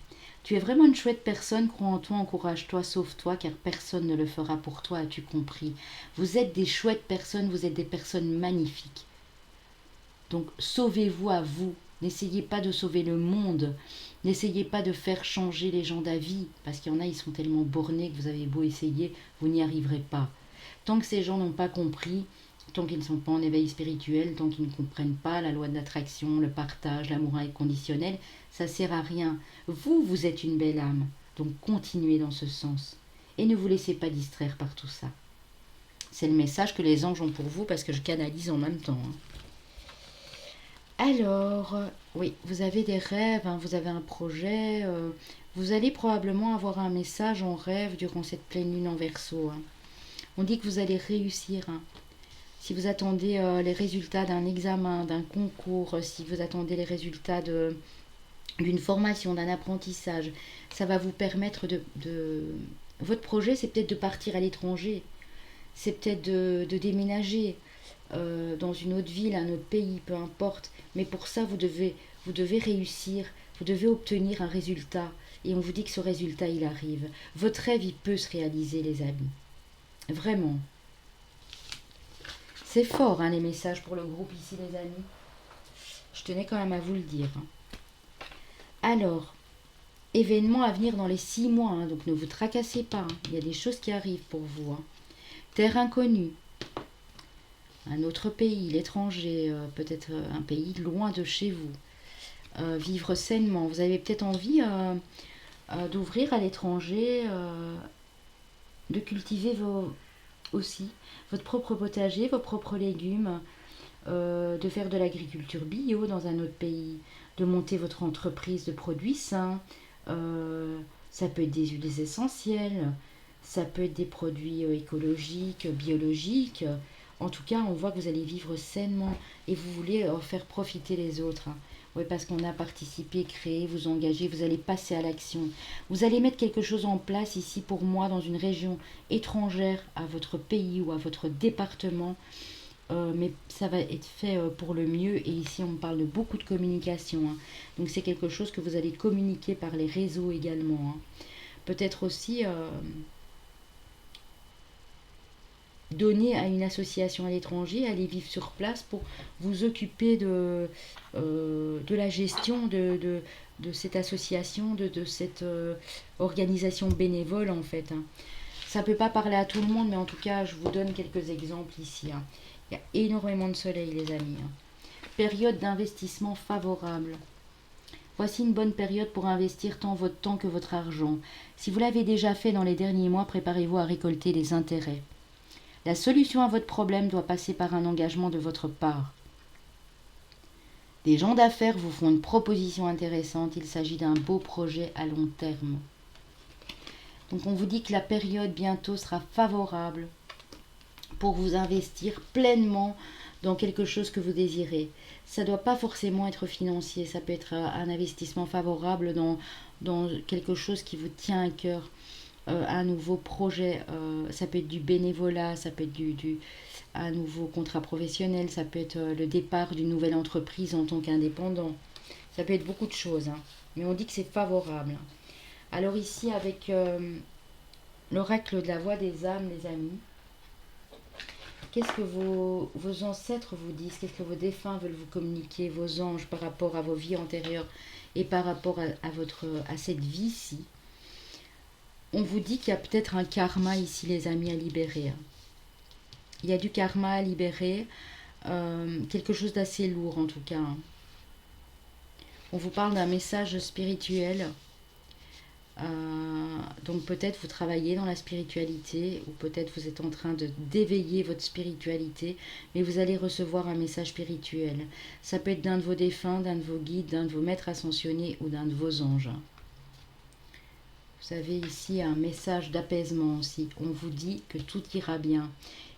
Tu es vraiment une chouette personne, crois en toi, encourage-toi, sauve-toi, car personne ne le fera pour toi, as-tu compris? Vous êtes des chouettes personnes, vous êtes des personnes magnifiques. Donc sauvez-vous à vous. N'essayez pas de sauver le monde. N'essayez pas de faire changer les gens d'avis, parce qu'il y en a, ils sont tellement bornés que vous avez beau essayer, vous n'y arriverez pas. Tant que ces gens n'ont pas compris, tant qu'ils ne sont pas en éveil spirituel, tant qu'ils ne comprennent pas la loi de l'attraction, le partage, l'amour inconditionnel, ça ne sert à rien. Vous, vous êtes une belle âme, donc continuez dans ce sens. Et ne vous laissez pas distraire par tout ça. C'est le message que les anges ont pour vous parce que je canalise en même temps. Alors, oui, vous avez des rêves, hein, vous avez un projet, vous allez probablement avoir un message en rêve durant cette pleine lune en Verseau. Hein. On dit que vous allez réussir. Hein. Si vous attendez les résultats d'un examen, d'un concours, si vous attendez les résultats d'une formation, d'un apprentissage, ça va vous permettre de... Votre projet, c'est peut-être de partir à l'étranger, c'est peut-être de déménager dans une autre ville, un autre pays, peu importe. Mais pour ça, vous devez réussir, vous devez obtenir un résultat. Et on vous dit que ce résultat, il arrive. Votre rêve, il peut se réaliser, les amis. Vraiment. C'est fort, hein, les messages pour le groupe ici, les amis. Je tenais quand même à vous le dire. Hein. Alors, événements à venir dans les 6 mois, hein, donc ne vous tracassez pas. Hein. Il y a des choses qui arrivent pour vous. Hein. Terre inconnue. Un autre pays, l'étranger, peut-être un pays loin de chez vous. Vivre sainement. Vous avez peut-être envie d'ouvrir à l'étranger, de cultiver aussi votre propre potager, vos propres légumes, de faire de l'agriculture bio dans un autre pays, de monter votre entreprise de produits sains. Ça peut être des huiles essentielles, ça peut être des produits écologiques, biologiques. En tout cas, on voit que vous allez vivre sainement et vous voulez faire profiter les autres. Hein. Oui, parce qu'on a participé, créé, vous engagez, vous allez passer à l'action. Vous allez mettre quelque chose en place ici pour moi dans une région étrangère à votre pays ou à votre département. Mais ça va être fait pour le mieux et ici on parle de beaucoup de communication. Hein. Donc c'est quelque chose que vous allez communiquer par les réseaux également. Hein. Peut-être aussi... donner à une association à l'étranger, aller vivre sur place pour vous occuper de la gestion de cette association, de cette organisation bénévole en fait. Hein. Ça ne peut pas parler à tout le monde, mais en tout cas, je vous donne quelques exemples ici. Hein. Il y a énormément de soleil, les amis. Hein. Période d'investissement favorable. Voici une bonne période pour investir tant votre temps que votre argent. Si vous l'avez déjà fait dans les derniers mois, préparez-vous à récolter les intérêts. La solution à votre problème doit passer par un engagement de votre part. Des gens d'affaires vous font une proposition intéressante. Il s'agit d'un beau projet à long terme. Donc on vous dit que la période bientôt sera favorable pour vous investir pleinement dans quelque chose que vous désirez. Ça ne doit pas forcément être financier. Ça peut être un investissement favorable dans quelque chose qui vous tient à cœur. Un nouveau projet, ça peut être du bénévolat, ça peut être un nouveau contrat professionnel, ça peut être le départ d'une nouvelle entreprise en tant qu'indépendant. Ça peut être beaucoup de choses, hein. Mais on dit que c'est favorable. Alors ici, avec l'oracle de la voix des âmes, les amis, qu'est-ce que vos ancêtres vous disent? Qu'est-ce que vos défunts veulent vous communiquer, vos anges, par rapport à vos vies antérieures et par rapport à cette vie-ci? On vous dit qu'il y a peut-être un karma ici, les amis, à libérer. Il y a du karma à libérer, quelque chose d'assez lourd en tout cas. On vous parle d'un message spirituel. Donc peut-être vous travaillez dans la spiritualité ou peut-être vous êtes en train d'éveiller votre spiritualité, mais vous allez recevoir un message spirituel. Ça peut être d'un de vos défunts, d'un de vos guides, d'un de vos maîtres ascensionnés ou d'un de vos anges. Vous avez ici un message d'apaisement aussi. On vous dit que tout ira bien.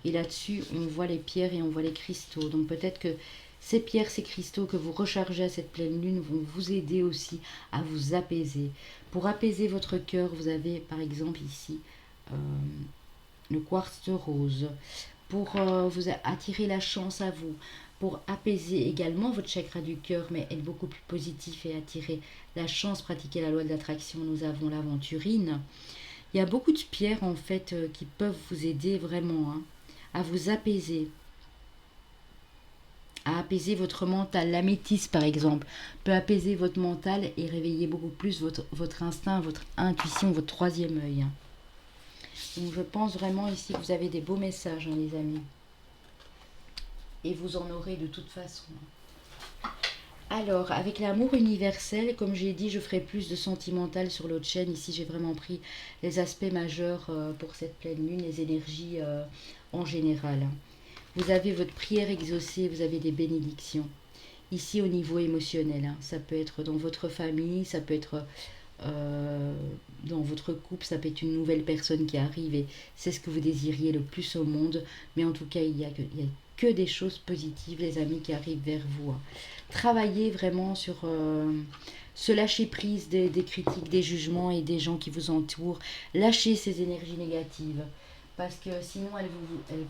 Et là-dessus, on voit les pierres et on voit les cristaux. Donc peut-être que ces pierres, ces cristaux que vous rechargez à cette pleine lune vont vous aider aussi à vous apaiser. Pour apaiser votre cœur, vous avez par exemple ici le quartz de rose. Pour vous attirer la chance à vous. Pour apaiser également votre chakra du cœur, mais être beaucoup plus positif et attirer la chance, pratiquer la loi de l'attraction, nous avons l'aventurine. Il y a beaucoup de pierres en fait qui peuvent vous aider vraiment hein, à vous apaiser. À apaiser votre mental. L'améthyste par exemple peut apaiser votre mental et réveiller beaucoup plus votre instinct, votre intuition, votre troisième œil. Donc je pense vraiment ici que vous avez des beaux messages hein, les amis. et vous en aurez de toute façon. Alors, avec l'amour universel, comme j'ai dit, je ferai plus de sentimental sur l'autre chaîne. Ici, j'ai vraiment pris les aspects majeurs pour cette pleine lune, les énergies en général. Vous avez votre prière exaucée, vous avez des bénédictions. Ici, au niveau émotionnel, hein, ça peut être dans votre famille, ça peut être dans votre couple, ça peut être une nouvelle personne qui arrive et c'est ce que vous désiriez le plus au monde. Mais en tout cas, il y a que des choses positives, les amis, qui arrivent vers vous. Hein. Travaillez vraiment sur ce lâcher prise des critiques, des jugements et des gens qui vous entourent. Lâchez ces énergies négatives. Parce que sinon, elles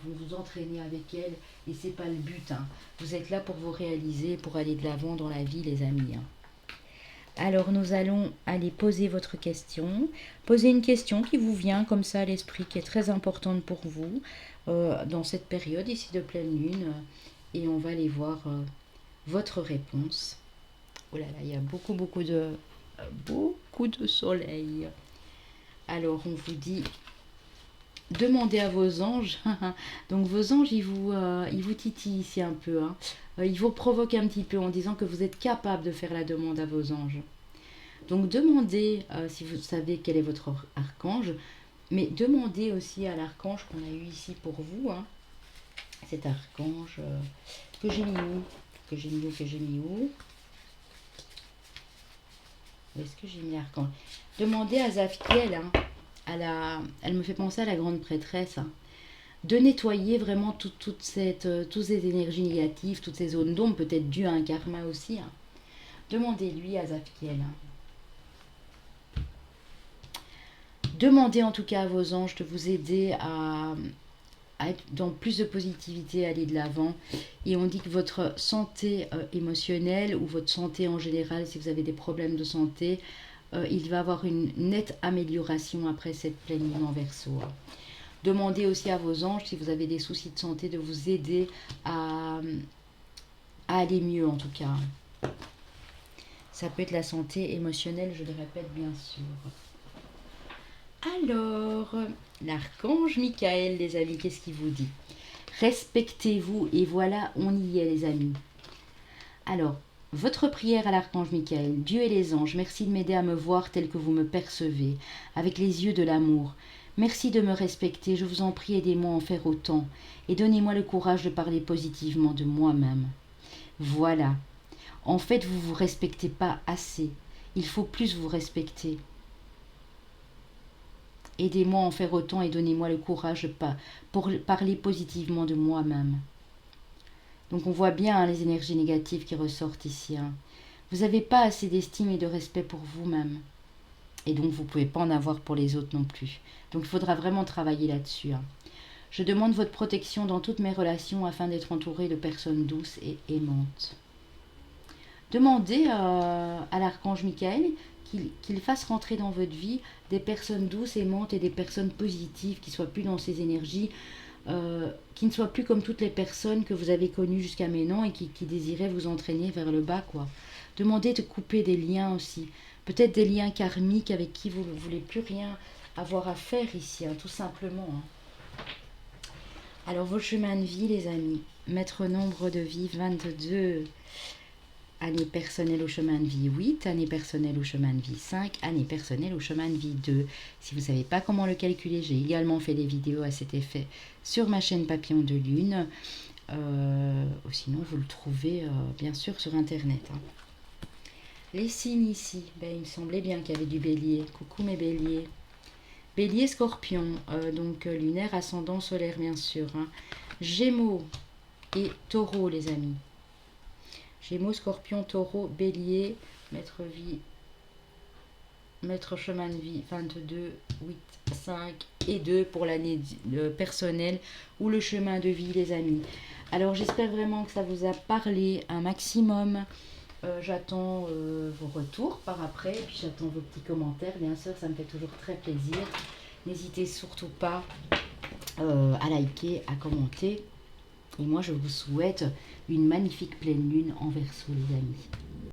vont vous entraîner avec elles et c'est pas le but. Hein. Vous êtes là pour vous réaliser, pour aller de l'avant dans la vie, les amis. Hein. Alors, nous allons aller poser votre question. Posez une question qui vous vient comme ça à l'esprit, qui est très importante pour vous dans cette période ici de pleine lune. Et on va aller voir votre réponse. Oh là là, il y a beaucoup de soleil. Alors, on vous dit... Demandez à vos anges. Donc vos anges, ils vous titillent ici un peu. Hein. Ils vous provoquent un petit peu en disant que vous êtes capable de faire la demande à vos anges. Donc demandez, si vous savez quel est votre archange, mais demandez aussi à l'archange qu'on a eu ici pour vous. Hein. Cet archange que j'ai mis où? Que j'ai mis où? Où est-ce que j'ai mis l'archange? Demandez à Zaphiel, hein. Elle me fait penser à la grande prêtresse, hein, de nettoyer vraiment toutes ces énergies négatives, toutes ces zones d'ombre, peut-être dues à un karma aussi. Hein. Demandez-lui à Zaphiel. Hein. Demandez en tout cas à vos anges de vous aider à être dans plus de positivité, à aller de l'avant. Et on dit que votre santé émotionnelle ou votre santé en général, si vous avez des problèmes de santé, il va avoir une nette amélioration après cette pleine lune en Verseau. Demandez aussi à vos anges, si vous avez des soucis de santé, de vous aider à aller mieux en tout cas. Ça peut être la santé émotionnelle, je le répète bien sûr. Alors, l'archange Michael, les amis, qu'est-ce qu'il vous dit? Respectez-vous et voilà, on y est les amis. Alors, votre prière à l'archange Michael, Dieu et les anges, merci de m'aider à me voir tel que vous me percevez, avec les yeux de l'amour. Merci de me respecter, je vous en prie, aidez-moi à en faire autant, et donnez-moi le courage de parler positivement de moi-même. Voilà. En fait, vous ne vous respectez pas assez. Il faut plus vous respecter. Aidez-moi à en faire autant et donnez-moi le courage pour parler positivement de moi-même. Donc on voit bien hein, les énergies négatives qui ressortent ici. Hein. Vous n'avez pas assez d'estime et de respect pour vous-même. Et donc vous ne pouvez pas en avoir pour les autres non plus. Donc il faudra vraiment travailler là-dessus. Hein. Je demande votre protection dans toutes mes relations afin d'être entourée de personnes douces et aimantes. Demandez à l'archange Michael qu'il fasse rentrer dans votre vie des personnes douces, aimantes et des personnes positives qui ne soient plus dans ces énergies. Qui ne soit plus comme toutes les personnes que vous avez connues jusqu'à maintenant et qui désiraient vous entraîner vers le bas, quoi. Demandez de couper des liens aussi. Peut-être des liens karmiques avec qui vous ne voulez plus rien avoir à faire ici, hein, tout simplement. Hein. Alors, vos chemins de vie, les amis. Maître nombre de vie, 22. Année personnelle au chemin de vie 8, année personnelle au chemin de vie 5, année personnelle au chemin de vie 2. Si vous ne savez pas comment le calculer, j'ai également fait des vidéos à cet effet sur ma chaîne Papillon de Lune. Ou sinon, vous le trouvez bien sûr sur Internet. Hein. Les signes ici, il me semblait bien qu'il y avait du bélier. Coucou mes béliers. Bélier, scorpion, donc lunaire, ascendant, solaire bien sûr. Hein. Gémeaux et taureau les amis. Gémeaux, Scorpion, Taureau, Bélier, Maître chemin de vie 22, 8, 5 et 2 pour l'année personnelle ou le chemin de vie les amis. Alors j'espère vraiment que ça vous a parlé un maximum. J'attends vos retours par après et puis j'attends vos petits commentaires. Bien sûr, ça me fait toujours très plaisir. N'hésitez surtout pas à liker, à commenter. Et moi, je vous souhaite une magnifique pleine lune en Verseau, les amis.